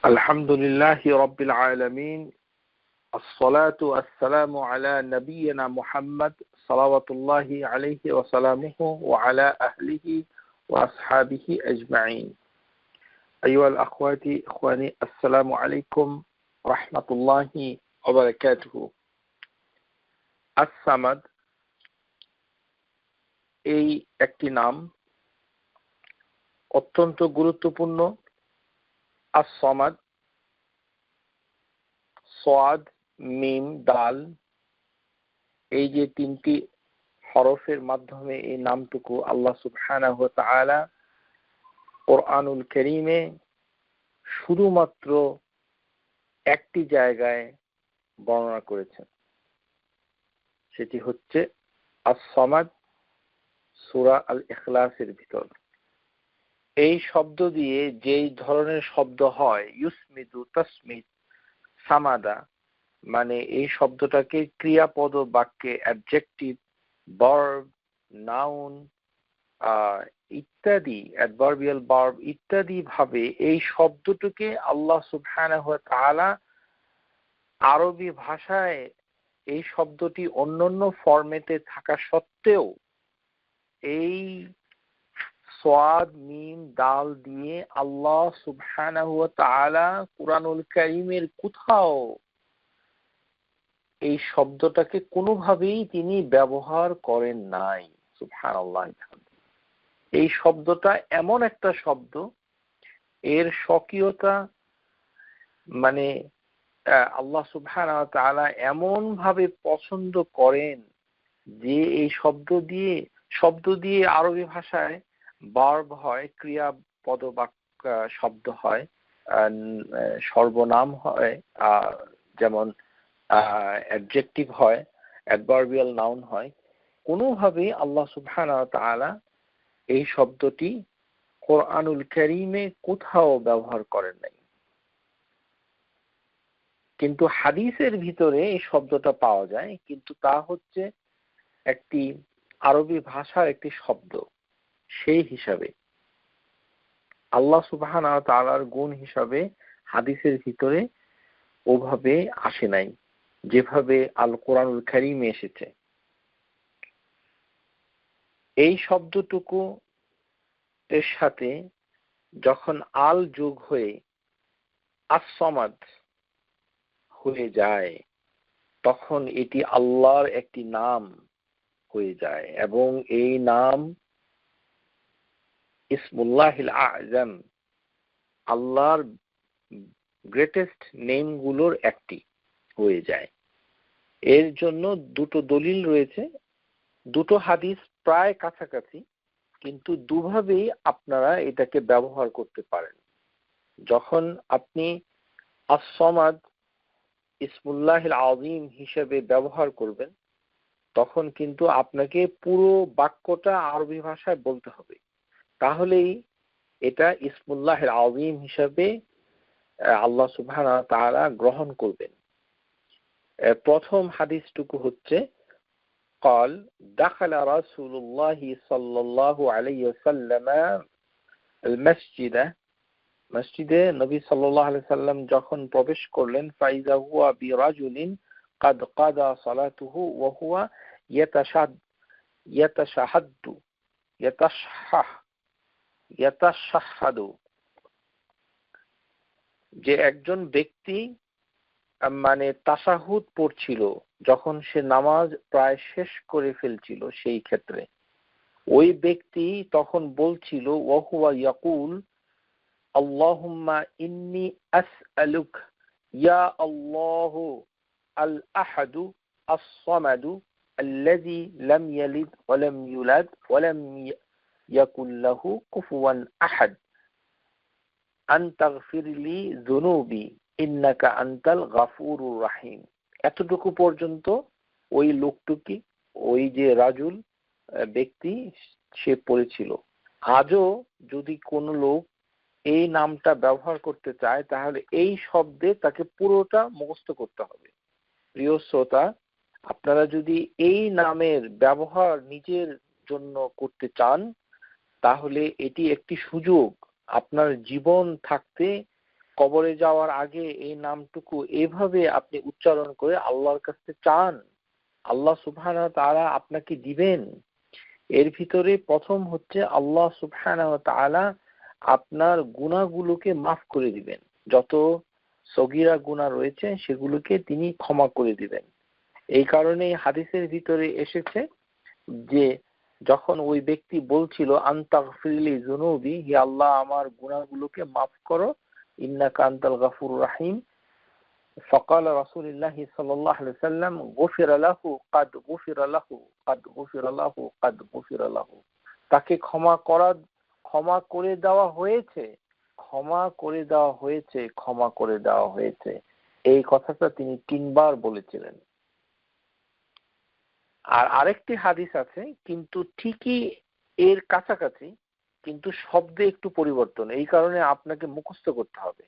الحمد لله رب العالمين الصلاة والسلام على نبينا محمد صلوات الله عليه وسلامه وعلى أهله وأصحابه أجمعين. أيها الأخوات إخواني السلام عليكم ورحمة الله وبركاته. الصمد এই একটি নাম অত্যন্ত গুরুত্বপূর্ণ। as-samad, সাদ, মিম, দাল এই যে তিনটি হরফের মাধ্যমে এই নামটুকু আল্লাহ সুবহানাহু ওয়া তাআলা কোরআনুল কারীমে শুধুমাত্র একটি জায়গায় বর্ণনা করেছেন, সেটি হচ্ছে as-samad সূরা আল-ইখলাসের ভিতর। এই শব্দ দিয়ে যেই ধরনের শব্দ হয় ইউসমিদু, তাসমিদ, সামাদা, মানে এই শব্দটাকে ক্রিয়াপদ বাক্যে অ্যাডজেক্টিভ, ভার্ব, নাউন ইত্যাদি, অ্যাডভার্বিয়াল ভার্ব ইত্যাদি ভাবে এই শব্দটিকে আল্লাহ সুবহানাহু ওয়া তাআলা আরবি ভাষায় এই শব্দটি অন্যান্য ফরম্যাটে থাকা সত্ত্বেও এই সাদ, মিম, দাল দিয়ে আল্লাহ সুবহানাহু ওয়া তাআলা কুরআনুল কারীমের কোথাও এই শব্দটাকে কোনোভাবেই তিনি ব্যবহার করেন নাই। সুবহানাল্লাহ। এই শব্দটা এমন একটা শব্দ, এর স্বকীয়তা মানে আল্লাহ সুবহানাহু ওয়া তাআলা এমন ভাবে পছন্দ করেন যে এই শব্দ দিয়ে আরবি ভাষায় ভার্ব হয়, ক্রিয়াপদ বাক্য শব্দ হয়, সর্বনাম হয়, যেমন অ্যাডজেক্টিভ হয়, অ্যাডভার্বিয়াল নাউন হয়। কোনোভাবেই আল্লাহ সুবহানাহু ওয়া তাআলা এই শব্দটি কোরআনুল কারীমে কোথাও ব্যবহার করেন নাই, কিন্তু হাদিসের ভিতরে এই শব্দটা পাওয়া যায়। কিন্তু তা হচ্ছে একটি আরবি ভাষার একটি শব্দ, সেই হিসাবে আল্লাহ সুবহানাহু ওয়া তাআলার গুণ হিসাবে হাদিসের ভিতরে ওভাবে আসে নাই যেভাবে আল কোরআনুল কারীমে এসেছে। এই শব্দটুকু এর সাথে যখন আল যোগ হয়ে as-samad হয়ে যায় তখন এটি আল্লাহর একটি নাম হয়ে যায়, এবং এই নাম ইসমুল্লাহিল আযম, আল্লাহর গ্রেটেস্ট নেম গুলোর একটি হয়ে যায়। এর জন্য দুটো দলিল রয়েছে, দুটো হাদিস প্রায় কাছাকাছি, কিন্তু দুভাবেই আপনারা এটাকে ব্যবহার করতে পারেন। যখন আপনি as-samad ইসমুল্লাহিল আযীম হিসেবে ব্যবহার করবেন তখন কিন্তু আপনাকে পুরো বাক্যটা আরবি ভাষায় বলতে হবে, তাহলেই এটা ইসমুল্লাহিল আযীম হিসেবে আল্লাহ সুবহানাহু ওয়া তাআলা গ্রহণ করবেন। প্রথম হাদিসটুকু হচ্ছে قال دخل رسول الله صلى الله عليه وسلم মসজিদে নবী সাল্লাল্লাহু আলাইহি সাল্লাম যখন প্রবেশ করলেন ফাইজা হুয়া বিরাজুলিন قد قضى صلاته وهو يتشهد যে একজন ব্যক্তি মানে তাশাহুদ পড়ছিল, যখন সে নামাজ প্রায় শেষ করে ফেলছিল, সেই ক্ষেত্রে ওই ব্যক্তি তখন বলছিল ওয়াহুয়া ইয়াকুল আল্লাহুম্মা ইন্নী আসআলুক ইয়া আল্লাহু আল আহাদু আস-সামাদু আল্লাযী লাম ইয়ালিদ ওয়া লাম ইউলাদ ওয়া লাম ইয়াকুল লাহু কুফুয়ান আহাদ আন তাগফির লি যুনুবি ইন্নাকা আনতাল গাফুরুর রাহিম। এতটুকু পর্যন্ত ওই লোকটুকি, ওই যে রাজুল ব্যক্তি, সে পড়েছিল। আজও যদি কোনো লোক এই নামটা ব্যবহার করতে চায় তাহলে এই শব্দে তাকে পুরোটা মুখস্থ করতে হবে। প্রিয় শ্রোতা, আপনারা যদি এই নামের ব্যবহার নিজের জন্য করতে চান তাহলে এটি একটি সুযোগ। আপনার জীবন থাকতে কবরে যাওয়ার আগে এই নামটুকু এভাবে আপনি উচ্চারণ করে আল্লাহর কাছে চান, আল্লাহ সুবহানাহু ওয়া তাআলা আপনাকে দিবেন। এর ভিতরে প্রথম হচ্ছে আল্লাহ সুবহানাহু ওয়া তাআলা আপনার গুনাহগুলোকে মাফ করে দিবেন। যত সগীরা গুনাহ রয়েছে সেগুলোকে তিনি ক্ষমা করে দিবেন। এই কারণেই হাদিসের ভিতরে এসেছে যে যখন ওই ব্যক্তি বলছিল আনতাগফিরলি যুনুবি, হে আল্লাহ আমার গুনাহগুলোকে মাফ করো, ইন্নাকা আনতাল গাফুরুর রাহিম, فقال رسول الله صلى الله عليه وسلم غفر له قد غفر له قد غفر له قد غفر له, তাকে ক্ষমা করে দেওয়া হয়েছে, ক্ষমা করে দেওয়া হয়েছে, ক্ষমা করে দেওয়া হয়েছে। এই কথাটা তিনি 3 বার বলেছিলেন। আর আরেকটি হাদিস আছে কিন্তু ঠিকই এর কাছাকাছি, কিন্তু শব্দে একটু পরিবর্তন, এই কারণে আপনাকে মুখস্থ করতে হবে।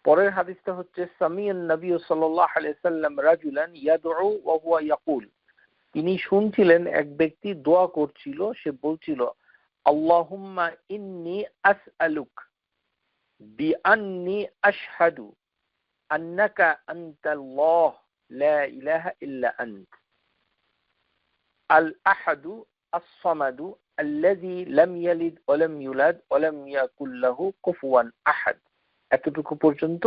পরের হাদিসটা হচ্ছে সামিয়ান নবী সাল্লাল্লাহু আলাইহি সাল্লাম রাজুলান ইয়াদউ ওয়া হুয়া ইয়াকুল, তিনি শুনছিলেন এক ব্যক্তি দোয়া করছিল, সে বলছিল আল্লাহুম্মা ইন্নী আসআলুক বিআন্নী আশহাদু আন্নাকা আনতাল্লাহ লা ইলাহা ইল্লা আনত আল আহাদু আস-সামাদু আল্লাযী লাম ইয়ালিদ ওয়া লাম ইউলাদ ওয়া লাম ইয়াকুল লাহু কুফুয়ান আহাদ। এতটুকু পর্যন্ত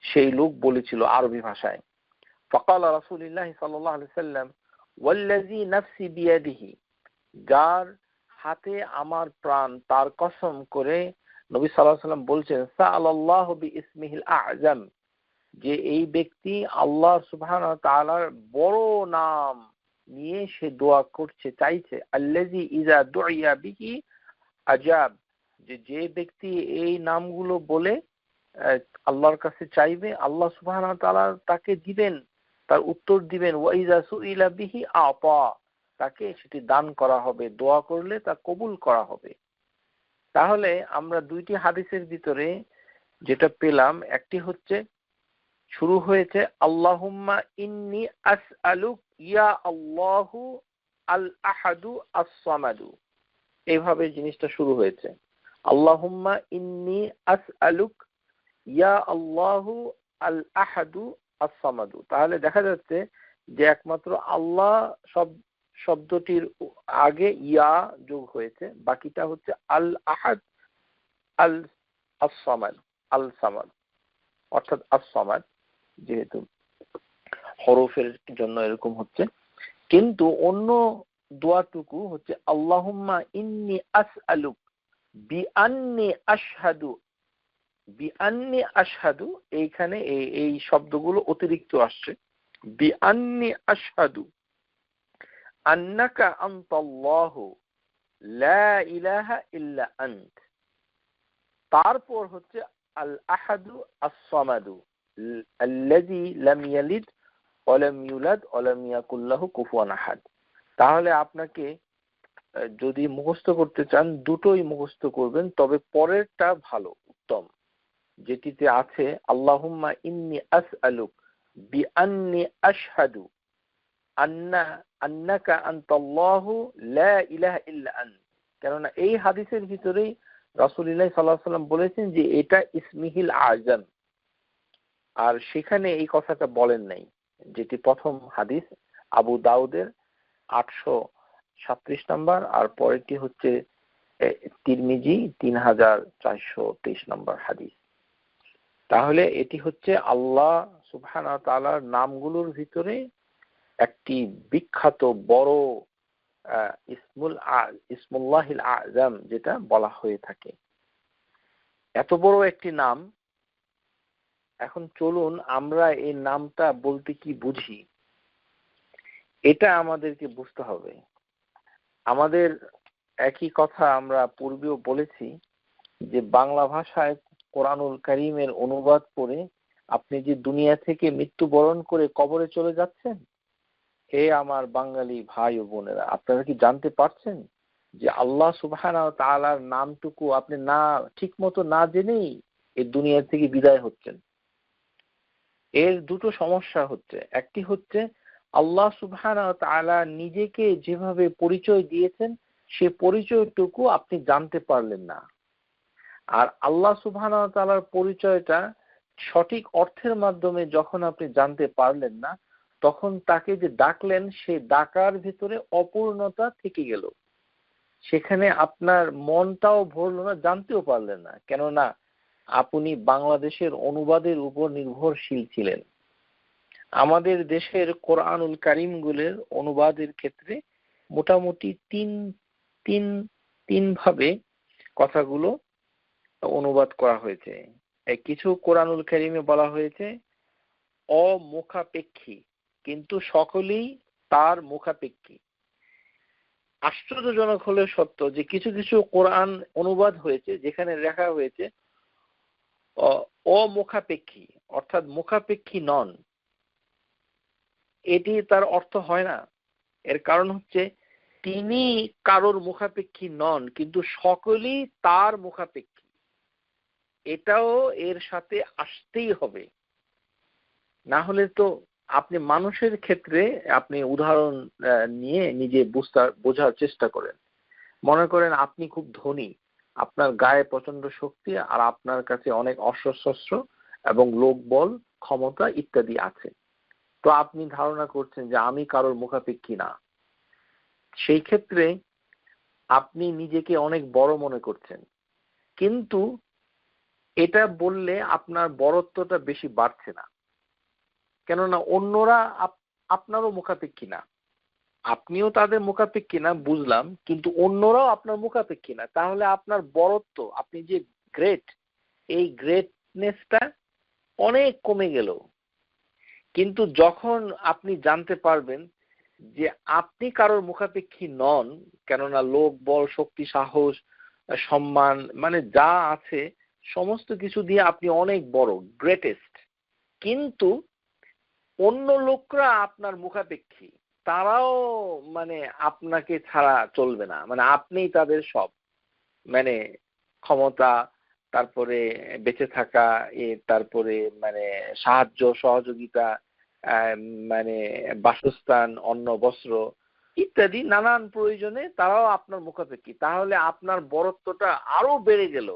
সেই লোক বলেছিল আরবি ভাষায়। فقال رسول الله صلى الله عليه وسلم والذي نفسي بيده, যার হাতে আমার প্রাণ তার কসম করে নবী সাল্লাল্লাহু আলাইহি ওয়াসাল্লাম বলছেন সাআলাল্লাহু বিইসমিহিল আ'যাম, যে এই ব্যক্তি আল্লাহ সুবহানাহু ওয়া তাআলার বড় নাম নিয়ে সে দোয়া করছে, চাইছে, আল্লাযী ইযা দুইয়া বিহি আজাব, যে ব্যক্তি এই নামগুলো বলে আল্লাহর কাছে চাইবে আল্লাহ সুবহানাহু ওয়া তাআলা তাকে দিবেন, তার উত্তর দিবেন, ওয়া ইযা সুইলা বিহি আতা, তাকে সেটি দান করা হবে, দোয়া করলে তা কবুল করা হবে। তাহলে আমরা দুইটি হাদিসের ভিতরে যেটা পেলাম, একটি হচ্ছে শুরু হয়েছে আল্লাহুম্মা ইন্নী আসআলুক ইয়া আল্লাহু আল আহাদু আস-সামাদু, এইভাবে জিনিসটা শুরু হয়েছে, আল্লাহুম্মা ইন্নী আসআলুক ইয়া আল্লাহু আল আহাদু আস-সামাদু। তাহলে দেখা যাচ্ছে যে একমাত্র আল্লাহ শব্দটির আগে ইয়া যোগ হয়েছে, বাকিটা হচ্ছে আল আহাদ আল আস-সামাদ, আল সামাদ অর্থাৎ আস-সামাদ, যেহেতু হরফের জন্য এরকম হচ্ছে। কিন্তু অন্য দোয়াটুকু হচ্ছে আল্লাহুম্মা ইন্নী আসআলুক বিআন্নী আশহাদু, বিআন্নী আশহাদু, এইখানে এই শব্দগুলো অতিরিক্ত আসছে, বিআন্নী আশহাদু আন্নাকা আনতাল্লাহু লা ইলাহা ইল্লা আনত, তারপর হচ্ছে আল আহাদু আস-সামাদু আল্লাযী লাম ইয়ালিদ ওয়া লাম ইউলাদ ওয়া লাম ইয়াকুল লাহু কুফুয়ান আহাদ। তাহলে আপনাকে যদি মুখস্থ করতে চান দুটোই মুখস্থ করবেন, তবে পরেরটা ভালো, উত্তম, যেটিতে আছে আল্লাহুম্মা ইন্নী আসআলুক বিআন্নী আশহাদু আন্নাকা আনতাল্লাহু লা ইলাহা ইল্লা আনত। কেননা এই হাদিসের ভিতরেই রাসূলুল্লাহ সাল্লাল্লাহু আলাইহি ওয়াসাল্লাম বলেছেন যে এটা ইসমিহিল আযম, আর সেখানে এই কথাটা বলেন নাই, যেটি প্রথম হাদিস আবু দাউদের 837 নম্বর, আর পরেরটি হচ্ছে তিরমিজি 3423 নম্বর হাদিস। তাহলে এটি হচ্ছে আল্লাহ সুবহানাহু ওয়া তাআলার নামগুলোর ভিতরে একটি বিখ্যাত বড় ইসমুল্লাহিল আযম যেটা বলা হয়ে থাকে। এত বড় একটি নাম, এখন চলুন আমরা এই নামটা বলতে কি বুঝি এটা আমাদেরকে বুঝতে হবে। আমাদের একই কথা আমরা পূর্বেও বলেছি যে বাংলা ভাষায় কোরআনুল কারীমের অনুবাদ করে আপনি যে দুনিয়া থেকে মৃত্যুবরণ করে কবরে চলে যাচ্ছেন, হে আমার বাঙালি ভাই ও বোনেরা, আপনারা কি জানতে পারছেন যে আল্লাহ সুবহানাহু ওয়া তাআলার নামটুকু আপনি না ঠিক মতো না জেনেই এই দুনিয়া থেকে বিদায় হচ্ছেন। এর দুটো সমস্যা হচ্ছে, একটি হচ্ছে আল্লাহ সুবহানাহু ওয়া তাআলা নিজেকে যেভাবে পরিচয় দিয়েছেন সে পরিচয়টুকু আপনি জানতে পারলেন না, আর আল্লাহ সুবহানাহু ওয়া তাআলার পরিচয়টা সঠিক অর্থের মাধ্যমে যখন আপনি জানতে পারলেন না, তখন তাকে যে ডাকলেন সেই ডাকার ভিতরে অপূর্ণতা থেকে গেল। সেখানে আপনার মনটাও ভরলো না, জানতেও পারলেন না, কেননা আপনি বাংলাদেশের অনুবাদের উপর নির্ভরশীল ছিলেন। আমাদের দেশের কোরআনুল কারীমগুলোর অনুবাদের ক্ষেত্রে মোটামুটি তিন ভাবে কথাগুলো অনুবাদ করা হয়েছে। কিছু কোরআনুল কারীমে বলা হয়েছে অমুখাপেক্ষী, কিন্তু সকলেই তার মুখাপেক্ষী। আশ্চর্যজনক হলে সত্য যে কিছু কিছু কোরআন অনুবাদ হয়েছে যেখানে লেখা হয়েছে অমুখাপেক্ষী, অর্থাৎ মুখাপেক্ষী নন। এটি তার অর্থ হয় না। এর কারণ হচ্ছে তিনি কারোর মুখাপেক্ষী নন, কিন্তু সকলেই তার মুখাপেক্ষী। এটাও এর সাথে আসতেই হবে, না হলে তো আপনি মানুষের ক্ষেত্রে আপনি উদাহরণ নিয়ে নিজে বোঝার চেষ্টা করেন। মনে করেন আপনি খুব ধনী, আপনার গায়ে প্রচন্ড শক্তি, আর আপনার কাছে অনেক অস্ত্র-শস্ত্র এবং লোকবল, ক্ষমতা ইত্যাদি আছে। তো আপনি ধারণা করছেন যে আমি কারোর মুখাপেক্ষী না। সেই ক্ষেত্রে আপনি নিজেকে অনেক বড় মনে করছেন, কিন্তু এটা বললে আপনার বড়ত্বটা বেশি বাড়ছে না, কেননা অন্যরা আপনারও মুখাপেক্ষী না। আপনিও তাদের মুখাপেক্ষী না, বুঝলাম, কিন্তু অন্যরাও আপনার মুখাপেক্ষী না। তাহলে আপনার বড়ত্ব, আপনি যে গ্রেট, এই গ্রেটনেসটা অনেক কমে গেল। কিন্তু যখন আপনি জানতে পারবেন যে আপনি কারোর মুখাপেক্ষী নন, কেননা লোক বল, শক্তি, সাহস, সম্মান, মানে যা আছে সমস্ত কিছু দিয়ে আপনি অনেক বড়, গ্রেটেস্ট, কিন্তু অন্য লোকরা আপনার মুখাপেক্ষী, তারাও মানে আপনাকে ছাড়া চলবে না, মানে আপনিই তাদের সব, মানে ক্ষমতা, তারপরে বেঁচে থাকা, তারপরে মানে সাহায্য সহযোগিতা, মানে বাসস্থান, অন্ন, বস্ত্র ইত্যাদি নানান প্রয়োজনে তারাও আপনার মুখাপেক্ষী। তাহলে আপনার বড়ত্বটা আরো বেড়ে গেল।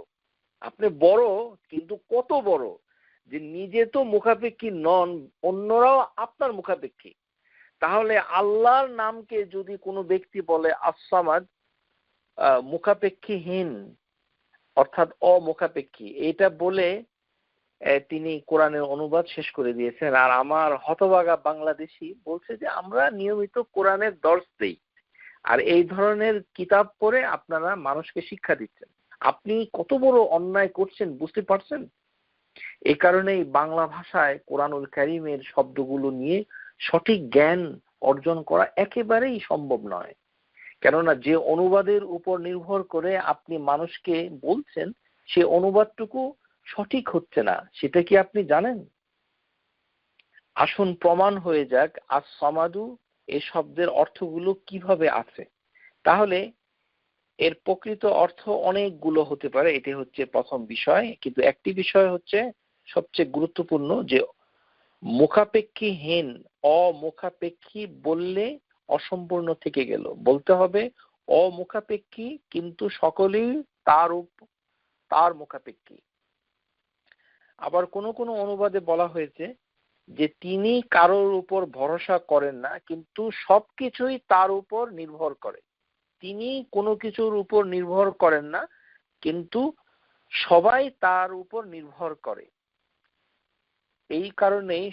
আপনি বড়, কিন্তু কত বড় যে নিজে তো মুখাপেক্ষী নন, অন্যরাও আপনার মুখাপেক্ষী। তাহলে আল্লাহর নামকে যদি কোনো ব্যক্তি বলে আস-সামাদ, মুখাপেক্ষীহীন, অর্থাৎ অমুখাপেক্ষী, এটা বলে তিনি কোরআনের অনুবাদ শেষ করে দিয়েছেন। আর আমার হতভাগা বাংলাদেশি বলছে যে আমরা নিয়মিত কোরআনের দর্স দেই, আর এই ধরনের কিতাব পড়ে আপনারা মানুষকে শিক্ষা দিচ্ছেন। আপনি কত বড় অন্যায় করছেন বুঝতে পারছেন? এই কারণেই বাংলা ভাষায় কোরআনুল কারীমের শব্দগুলো নিয়ে সঠিক জ্ঞান অর্জন করা একেবারেই সম্ভব নয়। কেননা যে অনুবাদের উপর নির্ভর করে আপনি মানুষকে বলছেন, সে অনুবাদটুকু সঠিক হচ্ছে না, সেটা কি আপনি জানেন? আসুন প্রমাণ হয়ে যাক আস-সামাদু এই শব্দের অর্থগুলো কিভাবে আছে। তাহলে এর প্রকৃত অর্থ অনেকগুলো হতে পারে, এটি হচ্ছে প্রথম বিষয়। কিন্তু একটি বিষয় হচ্ছে সবচেয়ে গুরুত্বপূর্ণ, যে মুখাপেক্ষীহীন, অমুখাপেক্ষী বললে অসম্পূর্ণ থেকে গেল। বলতে হবে অমুখাপেক্ষী, কিন্তু সকলেই তার মুখাপেক্ষী। আবার কোন কোন অনুবাদে বলা হয়েছে যে তিনি কারোর উপর ভরসা করেন না, কিন্তু সবকিছুই তার উপর নির্ভর করে। তিনি কোনো কিছুর উপর নির্ভর করেন না, কিন্তু সবাই তার উপর নির্ভর করে। এই কারণেই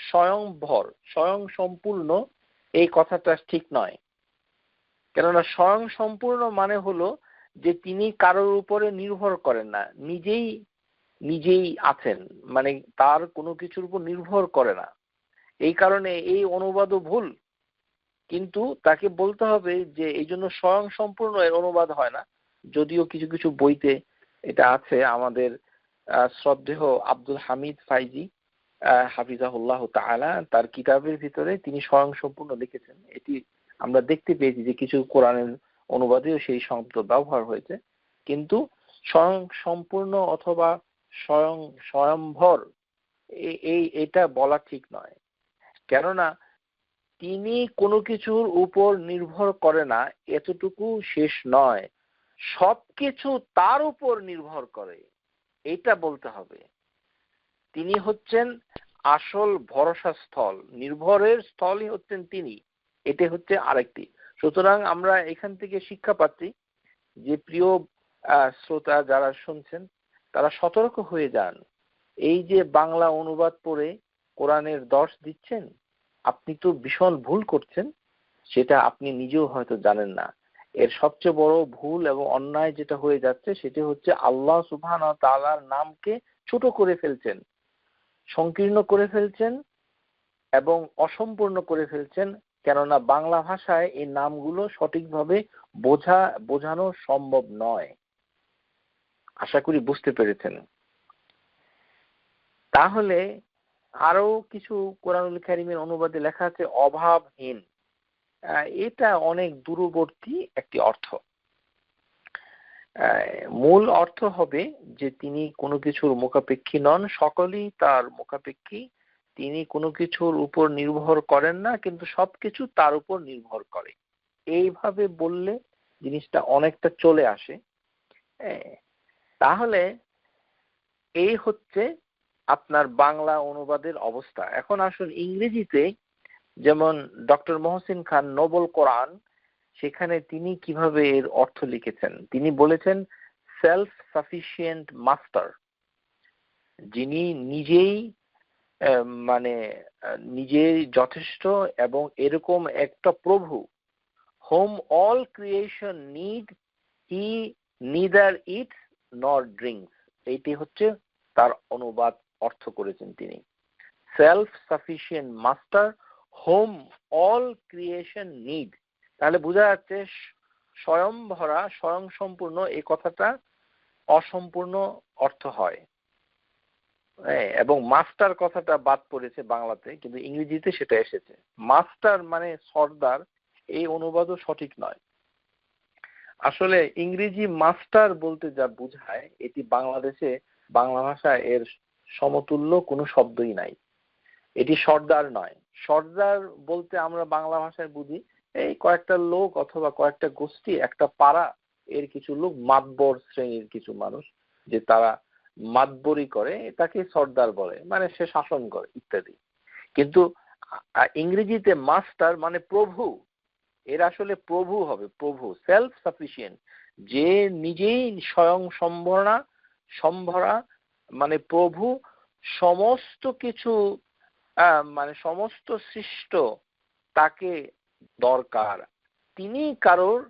স্বয়ংভর, স্বয়ং সম্পূর্ণ এই কথাটা ঠিক নয়। কেননা স্বয়ং সম্পূর্ণ মানে হলো যে তিনি কারোর উপরে নির্ভর করেন না, নিজেই আছেন, মানে তার কোনো কিছুর উপর নির্ভর করে না। এই কারণে এই অনুবাদও ভুল। কিন্তু তাকে বলতে হবে যে এই জন্য স্বয়ং সম্পূর্ণ এর অনুবাদ হয় না, যদিও কিছু কিছু বইতে এটা আছে। আমাদের শ্রদ্ধেয় আব্দুল হামিদ ফাইজি হাফিজাহুল্লাহ তাআলা তার কিতাবের ভিতরে তিনি স্বয়ং সম্পূর্ণ লিখেছেন। এটি আমরা দেখতে পেয়েছি যে কিছু কোরআনের অনুবাদেও সেই শব্দ ব্যবহার হয়েছে, কিন্তু স্বয়ং সম্পূর্ণ অথবা স্বয়ংভর এটা বলা ঠিক নয়। কেননা তিনি কোনো কিছুর উপর নির্ভর করে না, এতটুকু শেষ নয়, সবকিছু তার উপর নির্ভর করে, এটা বলতে হবে। তিনি হচ্ছেন আসল ভরসা স্থল, নির্ভরের স্থলই হচ্ছেন তিনি। এটা হচ্ছে আরেকটি। সুতরাং আমরা এখান থেকে শিক্ষা পাচ্ছি যে প্রিয় শ্রোতা যারা শুনছেন তারা সতর্ক হয়ে যান। এই যে বাংলা অনুবাদ পড়ে কোরআনের দর্শ দিচ্ছেন, আপনি তো ভীষণ ভুল করছেন, সেটা আপনি নিজেও হয়তো জানেন না। এর সবচেয়ে বড় ভুল এবং অন্যায় যেটা হয়ে যাচ্ছে সেটা হচ্ছে আল্লাহ সুবহানাহু ওয়া তাআলার নামকে ছোট করে ফেলছেন, সংকীর্ণ করে ফেলছেন এবং অসম্পূর্ণ করে ফেলছেন। কেননা বাংলা ভাষায় এই নামগুলো সঠিকভাবে বোঝানো সম্ভব নয়। আশা করি বুঝতে পেরেছেন। তাহলে আরো কিছু কোরআনুল কারীমের অনুবাদে লেখা আছে অভাবহীন। এটা অনেক দূরবর্তী একটি অর্থ। মূল অর্থ হবে যে তিনি কোনো কিছুর মুখাপেক্ষী নন, সকলেই তার মুখাপেক্ষী। তিনি কোনো কিছুর উপর নির্ভর করেন না, কিন্তু সবকিছু তার উপর নির্ভর করে। এইভাবে বললে জিনিসটা অনেকটা চলে আসে। তাহলে এই হচ্ছে আপনার বাংলা অনুবাদের অবস্থা। এখন আসুন ইংরেজিতে, যেমন ডক্টর মহসিন খান নোবেল কোরআন, সেখানে তিনি কিভাবে এর অর্থ লিখেছেন। তিনি বলেছেন সেলফ সাফিসিয়েন্ট মাস্টার, যিনি নিজেই নিজেই যথেষ্ট এবং এরকম একটা প্রভু, home all creation need, he neither it's নর ড্রিঙ্কস। এইটি হচ্ছে তার অনুবাদ অর্থ করেছেন তিনি। Self sufficient master, home all creation need. তাহলে বোঝা যাচ্ছে স্বয়ং ভরা, স্বয়ং সম্পূর্ণ এই কথাটা অসম্পূর্ণ অর্থ হয়। এবং মাস্টার কথাটা বাদ পড়েছে বাংলাতে, কিন্তু ইংরেজিতে সেটা এসেছে। মাস্টার মানে সর্দার, এই অনুবাদও সঠিক নয়। আসলে ইংরেজি মাস্টার বলতে যা বোঝায়, এটি বাংলাদেশে বাংলা ভাষায় এর সমতুল্য কোনো শব্দই নাই। এটি সর্দার নয়। সর্দার বলতে আমরা বাংলা ভাষায় বুঝি এই কয়েকটা লোক অথবা কয়েকটা গোষ্ঠী, একটা পাড়া, এর কিছু লোক, মাতবর শ্রেণীর কিছু মানুষ, যে তারা মাতবরি করে, তাকে সর্দার বলে, মানে সে শাসন করে ইত্যাদি। কিন্তু ইংরেজিতে মাস্টার মানে প্রভু। এর আসলে প্রভু হবে, প্রভু, সেলফ সাফিসিয়েন্ট, যে নিজেই স্বয়ং সম্ভরা, মানে প্রভু। সমস্ত কিছু সমস্ত সৃষ্ট তাকে দরকার। তিনি কারোর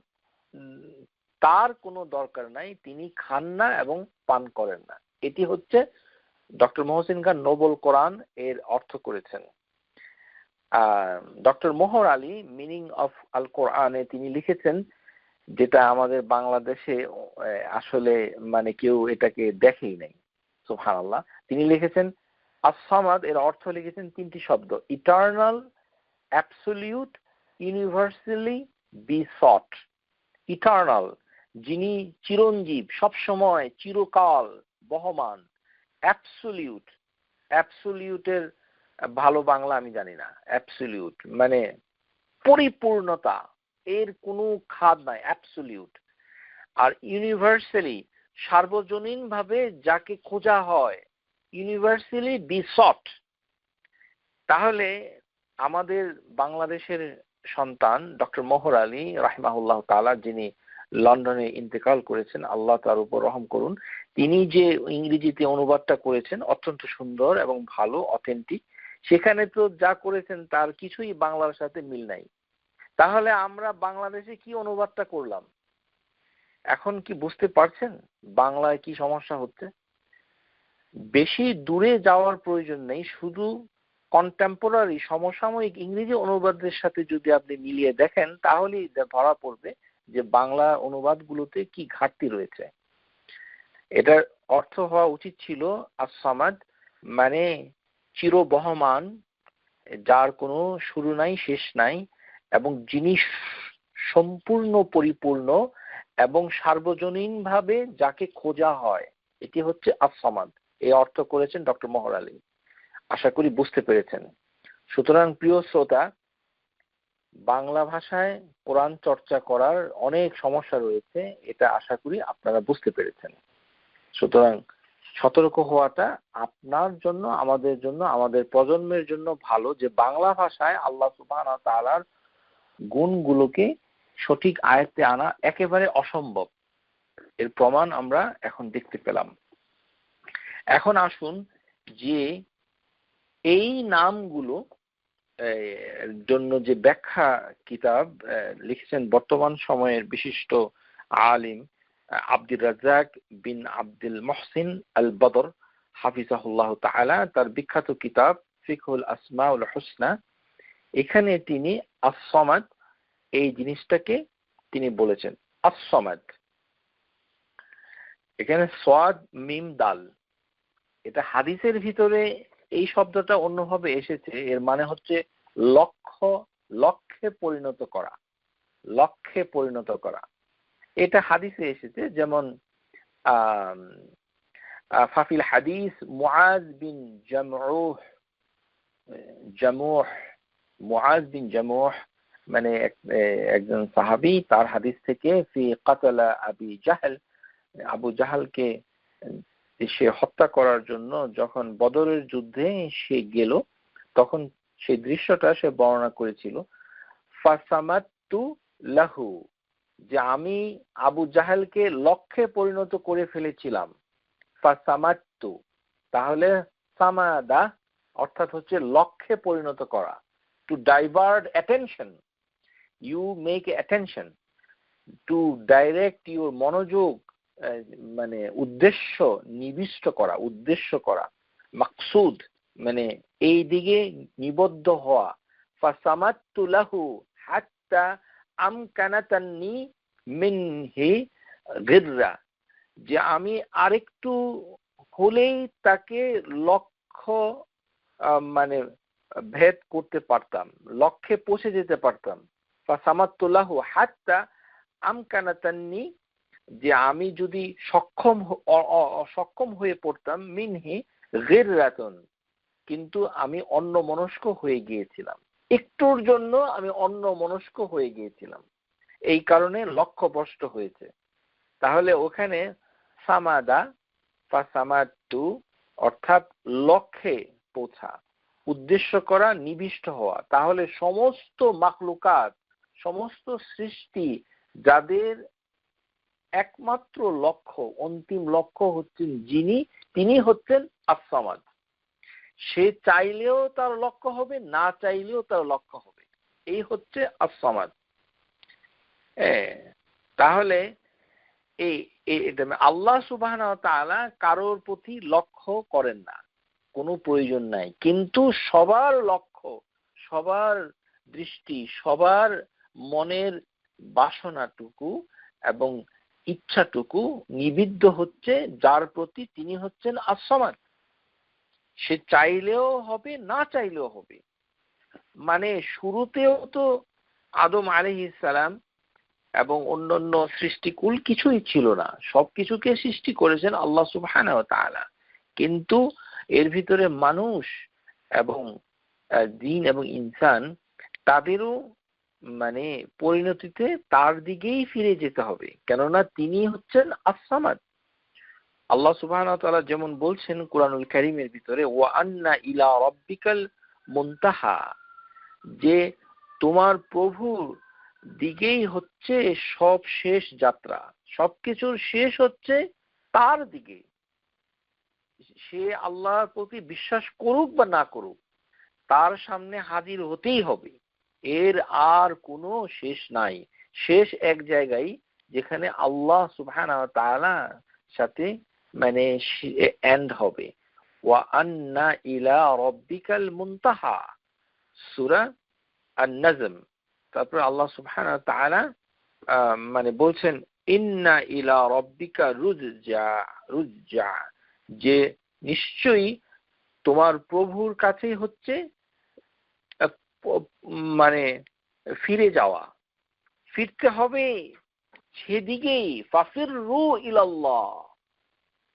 তার কোনো দরকার নাই, তিনি খান না এবং পান করেন না। এটি হচ্ছে doctor Mohsin Khan noble Quran এর অর্থ করেছেন। Doctor Mohar Ali meaning of Al কোরআনে তিনি লিখেছেন, যেটা আমাদের বাংলাদেশে আসলে কেউ এটাকে দেখেই নাই। সুবহানাল্লাহ। তিনি লিখেছেন আস-সামাদ, এর অর্থ লিখেছেন তিনটি শব্দ, ইটারনাল, অ্যাবসলিউট, ইউনিভার্সালি বিসট। ইটারনাল, যিনি চিরঞ্জীব, সবসময়, চিরকাল, বহমান। অ্যাবসলিউট, অ্যাবসলিউটের ভালো বাংলা আমি জানি না। অ্যাবসলিউট মানে পরিপূর্ণতা, এর কোনো খাদ নাই, অ্যাবসলিউট। আর ইউনিভার্সালি, সার্বজনীন ভাবে যাকে খোঁজা হয়, ইউনিভার্সালি বিসট। তাহলে আমাদের বাংলাদেশের সন্তান ডক্টর মোহর আলী রাহিমাহুল্লাহ তাআলা, যিনি লন্ডনে ইন্তেকাল করেছেন, আল্লাহ তার উপর রহম করুন, তিনি যে ইংরেজিতে অনুবাদটা করেছেন অত্যন্ত সুন্দর এবং ভালো, অথেন্টিক। সেখানে তো যা করেছেন তার কিছুই বাংলার সাথে মিল নাই। তাহলে আমরা বাংলাদেশে কি অনুবাদটা করলাম? এখন কি বুঝতে পারছেন বাংলায় কি সমস্যা হচ্ছে? বেশি দূরে যাওয়ার প্রয়োজন নেই, শুধু কন্টেম্পোরারি, সমসাময়িক ইংরেজি অনুবাদের সাথে যদি আপনি মিলিয়ে দেখেন, তাহলেই ধরা পড়বে যে বাংলা অনুবাদগুলোতে কি ঘাটতি রয়েছে। এটার অর্থ হওয়া উচিত ছিল আস-সামাদ, মানে চিরবহমান, যার কোনো শুরু নাই শেষ নাই, এবং যিনি সম্পূর্ণ পরিপূর্ণ এবং সার্বজনীনভাবে যাকে খোঁজা হয়, এটি হচ্ছে আস-সামাদ। এই অর্থ করেছেন ডক্টর মোহর আলী। আশা করি বুঝতে পেরেছেন। সুতরাং প্রিয় শ্রোতা, বাংলা ভাষায় কোরআন চর্চা করার অনেক সমস্যা রয়েছে, এটা আশা করি আপনারা বুঝতে পেরেছেন। সুতরাং সতর্ক হওয়াটা আপনার জন্য, আমাদের জন্য, আমাদের প্রজন্মের জন্য ভালো, যে বাংলা ভাষায় আল্লাহ সুবহানাহু ওয়া তাআলার গুণগুলোকে সঠিক আয়ত্তে আনা একেবারে অসম্ভব। এর প্রমাণ আমরা এখন দেখতে পেলাম। এখন আসুন যে এই নামগুলো জন্য যে ব্যাখ্যা কিতাব লিখেছেন বর্তমান সময়ের বিশিষ্ট আলিম আব্দুর রাজ্জাক বিন আব্দুল মুহসিন আল বদর হাফিজাহুল্লাহ তাআলা, তার বিখ্যাত কিতাব ফিকহুল আসমাউল হুসনা, এখানে তিনি আস-সামাদ এই জিনিসটাকে তিনি বলেছেন। আস-সামাদ, এখানে সাদ মিম দাল, এটা হাদিসের ভিতরে এই শব্দটা অন্যভাবে এসেছে। এর মানে হচ্ছে লক্ষ্যে পরিণত করা, লক্ষ্যে পরিণত করা। এটা হাদিসে এসেছে, যেমন ফাফিল হাদিস মুআজ বিন জামুহ মানে একজন সাহাবী, তার হাদিস থেকে ফি কাতালা আবু জাহলকে সে হত্যা করার জন্য যখন বদরের যুদ্ধে সে গেল, তখন সেই দৃশ্যটা সে বর্ণনা করেছিল। ফাসামাতু লাহু, যে আমি আবু জাহেলকে লক্ষ্যে পরিণত করে ফেলেছিলাম। ফাসামাতু, তাহলে সামাদা অর্থাৎ হচ্ছে লক্ষ্যে পরিণত করা, to divert attention, you make attention, to direct your মনোযোগ, মানে উদ্দেশ্য নিবিষ্ট করা, উদ্দেশ্য করা, মাকসুদ মানে এই দিকে নিবদ্ধ হওয়া। ফাসামাতু লাহু হাত্তা আমকানাতান্নি মিনহি গিররা, যে আমি আরেকটু হলেই তাকে লক্ষ্য মানে ভেদ করতে পারতাম, লক্ষ্যে পৌঁছে যেতে পারতাম। ফাসামাতু লাহু হাত্তা আমকানাতান্নি, যে আমি যদি সক্ষম হয়ে পড়তাম, মিনহি গিররাতুন, কিন্তু আমি অন্যমনস্ক হয়ে গিয়েছিলাম, একটুর জন্য আমি অন্যমনস্ক হয়ে গিয়েছিলাম, এই কারণে লক্ষ্যভ্রষ্ট হয়েছে। তাহলে ওখানে সামাদা ফাসামাতু অর্থাৎ লক্ষ্যে পৌঁছা, উদ্দেশ্য করা, নিবিষ্ট হওয়া। তাহলে সমস্ত মাখলুকাত, সমস্ত সৃষ্টি, যাদের একমাত্র লক্ষ্য, অন্তিম লক্ষ্য হচ্ছেন যিনি, তিনি হচ্ছেন আস-সামাদ। সে চাইলেও তার লক্ষ্য হবে, না চাইলেও তার লক্ষ্য হবে, এই হচ্ছে আস-সামাদ। তাহলে আল্লাহ সুবহানাহু ওয়া তাআলা কারোর প্রতি লক্ষ্য করেন না, কোনো প্রয়োজন নাই, কিন্তু সবার লক্ষ্য, সবার দৃষ্টি, সবার মনের বাসনাটুকু এবং ইচ্ছাটুকু নিবিদ্ধ হচ্ছে যার প্রতি, তিনি হচ্ছেন আস-সামাদ। সে চাইলেও হবে, না চাইলেও হবে। মানে শুরুতেও তো আদম আলাইহিস সালাম এবং অন্যান্য সৃষ্টিকুল কিছুই ছিল না, সবকিছুকে সৃষ্টি করেছেন আল্লাহ সুবহানাহু ওয়া তাআলা। কিন্তু এর ভিতরে মানুষ এবং জিন এবং ইনসান, তাদেরও মানে পরিণতিতে তার দিকেই ফিরে যেতে হবে, কেননা তিনি হচ্ছেন আস-সামাদ। আল্লাহ সুবহানাহু ওয়া তাআলা যেমন বলছেন কুরআনুল কারীমের ভিতরে, ওয়া আন্না ইলা রাব্বিকাল মুনতাহা, যে তোমার প্রভুর দিকেই হচ্ছে সব শেষ যাত্রা, সবকিছুর শেষ হচ্ছে তার দিকে। সে আল্লাহর প্রতি বিশ্বাস করুক বা না করুক, তার সামনে হাজির হতেই হবে, এর আর কোনো শেষ নাই। শেষ এক জায়গায়, যেখানে আল্লাহ সুবহানাহু ওয়া তাআলা সাথে মানে এন্ড হবে। ওয়া আন্না ইলা রাব্বিকাল মুনতাহা, সূরা আন-নাজম। তারপর আল্লাহ সুবহানাহু ওয়া তাআলা মানে বলছেন ইন্না ইলা রাব্বিকা রুজা, যে নিশ্চয়ই তোমার প্রভুর কাছেই হচ্ছে মানে ফিরে যাওয়া, ফিরতে হবে সেদিকেই। ফাফিরু ইলাল্লাহ,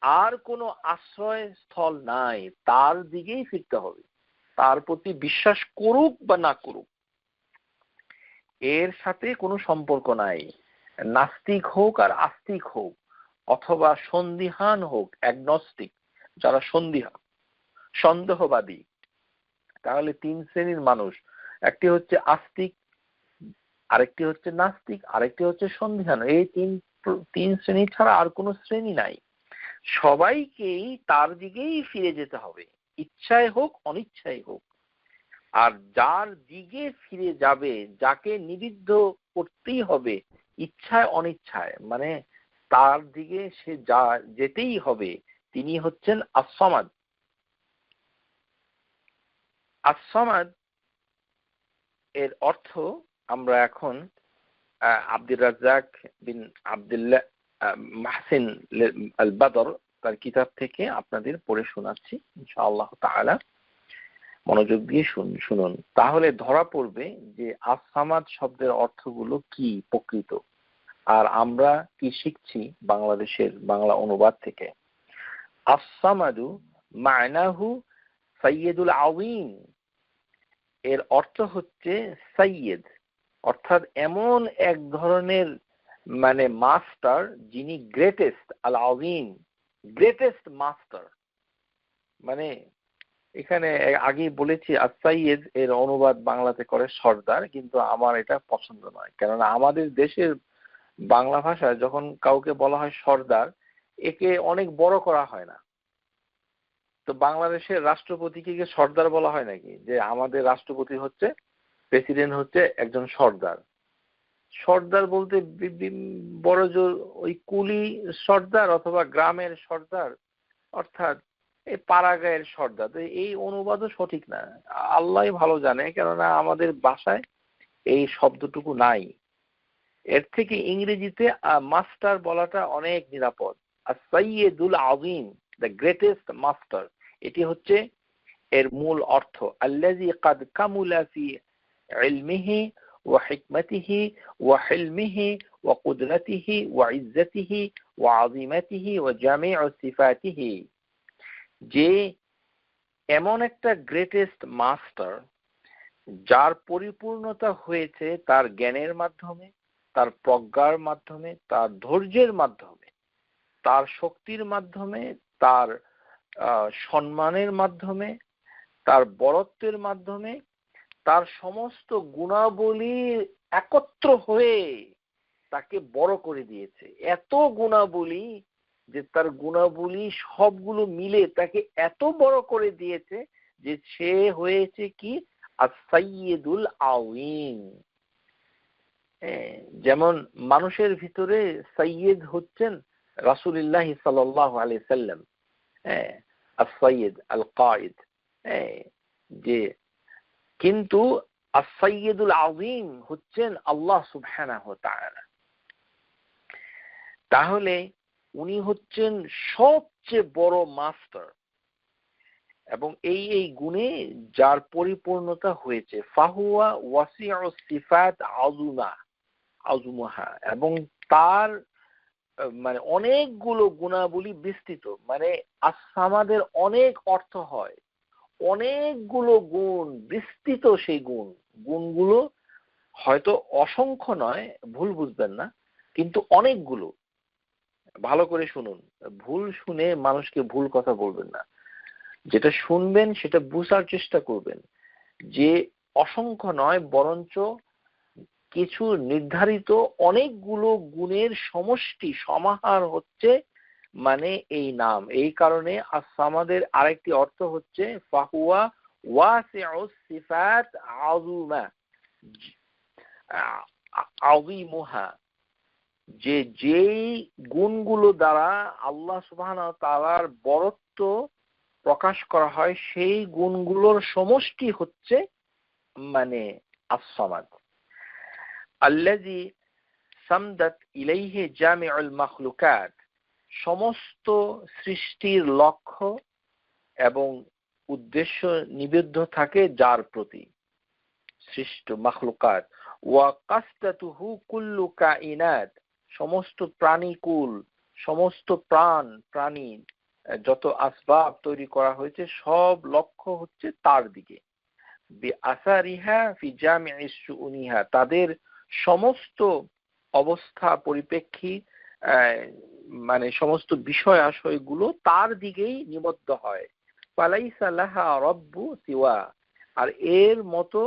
আর কোনো আশ্রয় স্থল নাই, তার দিকেই ফিরতে হবে, তার প্রতি বিশ্বাস করুক বা না করুক। এর সাথে কোনো সম্পর্ক নাই। নাস্তিক হোক আর আস্তিক হোক, অথবা সন্দিহান হোক, অ্যাগনস্টিক, যারা সন্দেহবাদী, তাহলে তিন শ্রেণীর মানুষ। একটি হচ্ছে আস্তিক, আরেকটি হচ্ছে নাস্তিক, আরেকটি হচ্ছে সন্দিহান। এই তিন শ্রেণী ছাড়া আর কোনো শ্রেণী নাই। সবাইকেই তার দিকেই ফিরে যেতে হবে, ইচ্ছায় হোক অনিচ্ছায় হোক। আর যার দিকে ফিরে যাবে, যাকে নিবিদ্ধ করতেই হবে ইচ্ছায় অনিচ্ছায়, মানে তার দিকে সে যেতেই হবে, তিনি হচ্ছেন আস-সামাদ। আস-সামাদ এর অর্থ আমরা এখন আব্দুর রাজ্জাক বিন আব্দুল্লাহ মাহসিন আল বদর তার কিতাব থেকে আপনাদের পড়ে শোনাচ্ছি ইনশাআল্লাহ তাআলা। মনোযোগ দিয়ে শুনুন, তাহলে ধরা পড়বে যে আস-সামাদ শব্দের অর্থগুলো কি প্রকৃত, আর আমরা কি শিখছি বাংলাদেশের বাংলা অনুবাদ থেকে। আস-সামাদু মা'নাহু সাইয়্যিদুল আযীম, এর অর্থ হচ্ছে সাইয়্যিদ, অর্থাৎ এমন এক ধরনের মানে মাস্টার যিনি গ্রেটেস্ট, আল আযীম, গ্রেটেস্ট মাস্টার। মানে এখানে আগেই বলেছি আস-সাইয়্যিদ এর অনুবাদ বাংলাতে করে সর্দার, কিন্তু আমার এটা পছন্দ নয়। কেননা আমাদের দেশের বাংলা ভাষায় যখন কাউকে বলা হয় সর্দার, একে অনেক বড় করা হয় না। তো বাংলাদেশের রাষ্ট্রপতিকে সর্দার বলা হয় নাকি? যে আমাদের রাষ্ট্রপতি হচ্ছে, প্রেসিডেন্ট হচ্ছে একজন সর্দার। সর্দার বলতে বড় জোর ওই কুলি সর্দার অথবা গ্রামের সর্দার, অর্থাৎ এই পাড়াগাঁয়ের সর্দার। তো এই অনুবাদও সঠিক না, আল্লাহই ভালো জানে, কেননা আমাদের ভাষায় এই শব্দটুকু নাই। এর থেকে ইংরেজিতে মাস্টার বলাটা অনেক নিরাপদ। as-sayyidul azim, the greatest master, এটি হচ্ছে এর মূল অর্থ। আল্লাযী ক্বাদ কামুলা ফি ইলমিহি ওয়া হিকমাতিহি ওয়া হিলমিহি ওয়া কুদরাতিহি ওয়া ইজ্জাতিহি ওয়া আযীমাতিহি ওয়া জামিউ সিফাতিহি, যে এমন একটা গ্রেটেস্ট মাস্টার যার পরিপূর্ণতা হয়েছে তার জ্ঞানের মাধ্যমে, তার প্রজ্ঞার মাধ্যমে, তার ধৈর্যের মাধ্যমে, তার শক্তির মাধ্যমে, তার সম্মানের মাধ্যমে, তার বড়ত্বের মাধ্যমে, তার সমস্ত গুণাবলী একত্র হয়ে তাকে বড় করে দিয়েছে। এত গুণাবলী যে তার গুণাবলী সবগুলো মিলে তাকে এত বড় করে দিয়েছে যে সে হয়েছে কি as-sayyidul আযীম। যেমন মানুষের ভিতরে সাইয়্যিদ হচ্ছেন রাসূলুল্লাহ সাল্লাল্লাহু আলাইহি সাল্লাম, as-sayyid al-qa'id, যে কিন্তু as-sayyidul আযীম হচ্ছেন আল্লাহ সুবহানাহু ওয়া তাআলা। তাহলে উনি হচ্ছেন সবচেয়ে বড় মাস্টার, এবং এই গুণে যার পরিপূর্ণতা হয়েছে। ফাহুয়া ওয়াসিউ সিফাত আযুমাহা, এবং তার মানে অনেকগুলো গুণাবলী বিস্তৃত। মানে আস-সামাদের অনেক অর্থ হয়, অনেকগুলো গুণ বিস্তৃত। সেই গুণগুলো হয়তো অসংখ্য নয়, ভুল বুঝবেন না, কিন্তু অনেকগুলো। ভালো করে শুনুন, ভুল শুনে মানুষকে ভুল কথা বলবেন না। যেটা শুনবেন সেটা বুঝার চেষ্টা করবেন, যে অসংখ্য নয় বরঞ্চ কিছু নির্ধারিত অনেকগুলো গুণের সমষ্টি, সমাহার হচ্ছে মানে এই নাম। এই কারণে আস-সামাদের আরেকটি অর্থ হচ্ছে ফাহুয়া ওয়াসিউস সিফাত আযীমুহা, যে যেই গুণগুলো দ্বারা আল্লাহ সুবহানাহু ওয়া তাআলার বড়ত্ব প্রকাশ করা হয় সেই গুণগুলোর সমষ্টি হচ্ছে মানে আস-সামাদ। আল্লাযী সামদাত ইলাইহি জামিউল মাখলুকাত, সমস্ত সৃষ্টির লক্ষ্য এবং উদ্দেশ্য নিবেদ্য থাকে যার প্রতি, সৃষ্ট মাখলুকাত। ওয়া কাসদাতুহু কুল্লু কাইনাত, সমস্ত প্রাণীকুল, সমস্ত প্রাণী, যত আসবাব তৈরি করা হয়েছে সব লক্ষ্য হচ্ছে তার দিকে। বিআসারিহা ফি জামি'i শুউনিহা, তাদের সমস্ত অবস্থা পরিপ্রেক্ষী মানে সমস্ত বিষয় আশয়গুলো তার দিকেই নিবদ্ধ হয়। ফালাইসা লাহা রব্বু সিওয়া, আর এর মতো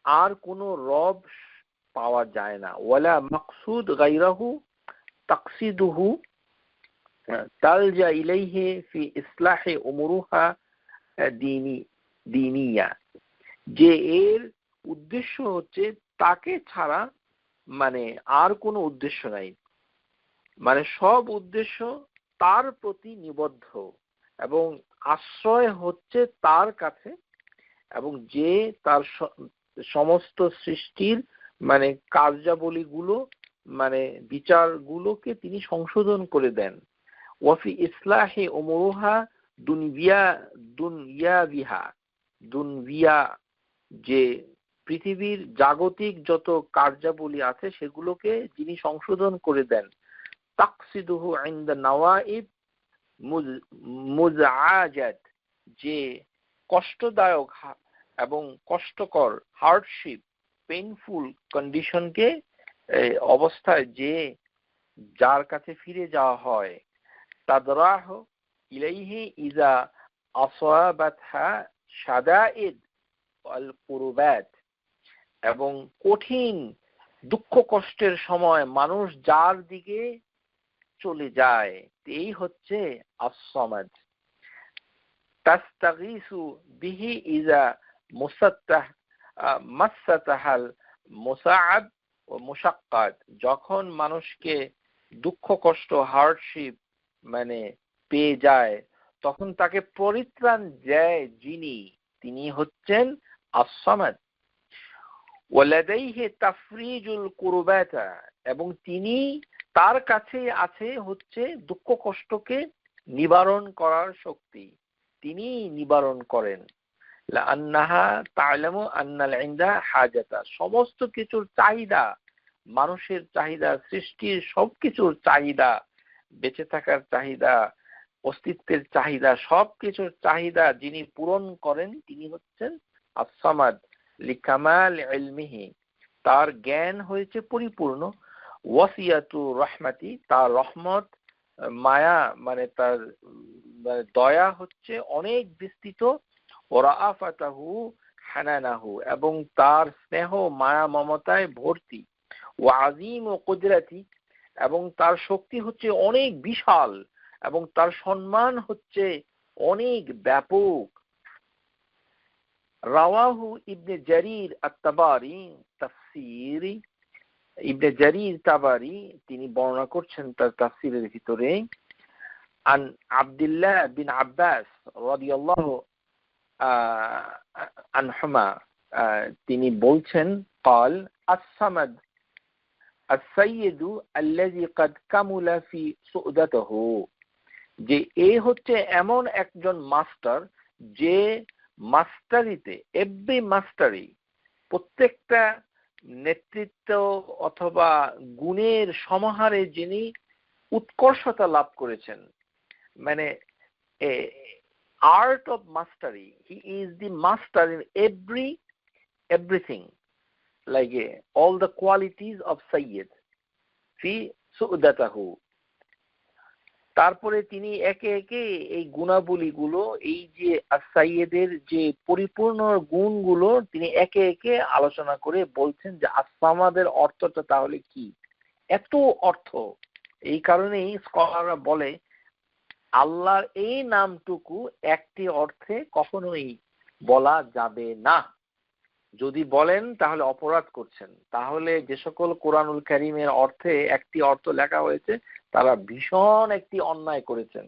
আর কোনো রব পাওয়া যায় না। ওয়ালা মাকসুদ গায়রাহু তাকসিদুহু তালজা ইলাইহি ফি ইসলাহি উমুরুহা দীনিয়া, যে এর উদ্দেশ্য হচ্ছে তাকে ছাড়া মানে আর কোনো উদ্দেশ্য নাই, মানে সব উদ্দেশ্য তার প্রতি নিবদ্ধ এবং আশ্রয় হচ্ছে তার কাছে, এবং যে তার সমস্ত সৃষ্টির মানে কার্যাবলীগুলো মানে বিচারগুলোকে তিনি সংশোধন করে দেন। ওয়াফি ইসলাহি উমুরুহা দুনইয়া, যে পৃথিবীর জাগতিক যত কার্যাবলী আছে সেগুলোকে যিনি সংশোধন করে দেন। তাকসিদুহু ইনদা নওয়াইব মুজআজাত, যে কষ্টদায়ক এবং কষ্টকর হার্ডশিপ পেইনফুল কন্ডিশনকে অবস্থায় যে যার কাছে ফিরে যাওয়া হয়, তাদরাহ ইলাইহি ইজা আসাবাতহা শাদাইদ ওয়াল কুরবাত, এবং কঠিন দুঃখ কষ্টের সময় মানুষ যার দিকে চলে যায় এই হচ্ছে আস-সামাদ। তাস্তাগীসু বিহি ইজা মাসাতাহাল মুসাআব ও মুশাক্কাত, যখন মানুষকে দুঃখ কষ্ট হার্ডশিপ মানে পেয়ে যায় তখন তাকে পরিত্রাণ দেয় যিনি, তিনি হচ্ছেন আস-সামাদ। ওয়ালাদাইহি তাফরিজুল কুরবাতা, এবং তিনি তার কাছে আছে হচ্ছে দুঃখ কষ্টকে নিবারণ করার শক্তি, তিনি নিবারণ করেন। লাআন্নাহা তা'লামু আন্নাল ইনদা হাজাতা, সমস্ত কিছুর চাহিদা, মানুষের চাহিদা, সৃষ্টির সবকিছুর চাহিদা, বেঁচে থাকার চাহিদা, অস্তিত্বের চাহিদা, সবকিছুর চাহিদা যিনি পূরণ করেন তিনি হচ্ছেন আস-সামাদ। লিকামাল ইলমিহি, তার জ্ঞান হয়েছে পরিপূর্ণ। ওয়াসিয়াতু রহমাতি, তার রহমত মায়া মানে তার দয়া হচ্ছে অনেক বিস্তৃত। ওরাআফাতাহু হানানাহু, এবং তার স্নেহ মায়া মমতায় ভর্তি। ওয়া আযীম কুদরাতি, এবং তার শক্তি হচ্ছে অনেক বিশাল, এবং তার সম্মান হচ্ছে অনেক ব্যাপক। রাওয়াহু ইবনে জারির আত-তাবারি তাফসীরি, ইবনে জারির তাবারি তিনি বর্ণনা করছেন তার তাফসীরের ভিতরে, আন আব্দুল্লাহ বিন আব্বাস রাদিয়াল্লাহু আনহুমা, তিনি বলছেন قال الصمد السيد الذي قد كمل في سؤدته, যে এ হচ্ছে এমন একজন মাস্টার যে মাস্টারিতে, এভরি মাস্টারি, প্রত্যেকটা নেতৃত্ব অথবা গুণের সমাহারে যিনি উৎকর্ষতা লাভ করেছেন, মানে art of mastery, he is the master in everything, like all the qualities of সাইয়্যিদ ফি সুদাতাহু। তারপরে তিনি একে একে এই গুণাবলীগুলো, এই যে সাইয়্যিদের যে পরিপূর্ণ গুণগুলো তিনি একে একে আলোচনা করে বলছেন যে আস-সামাদের অর্থটা তাহলে কি। এত অর্থ, এই কারণেই স্কলাররা বলে আল্লাহর এই নামটুকু একটি অর্থে কখনোই বলা যাবে না। যদি বলেন তাহলে অপরাধ করছেন। তাহলে যে সকল কোরআনুল কারীমের অর্থে একটি অর্থ লেখা হয়েছে তারা ভীষণ একটি অন্যায় করেছেন।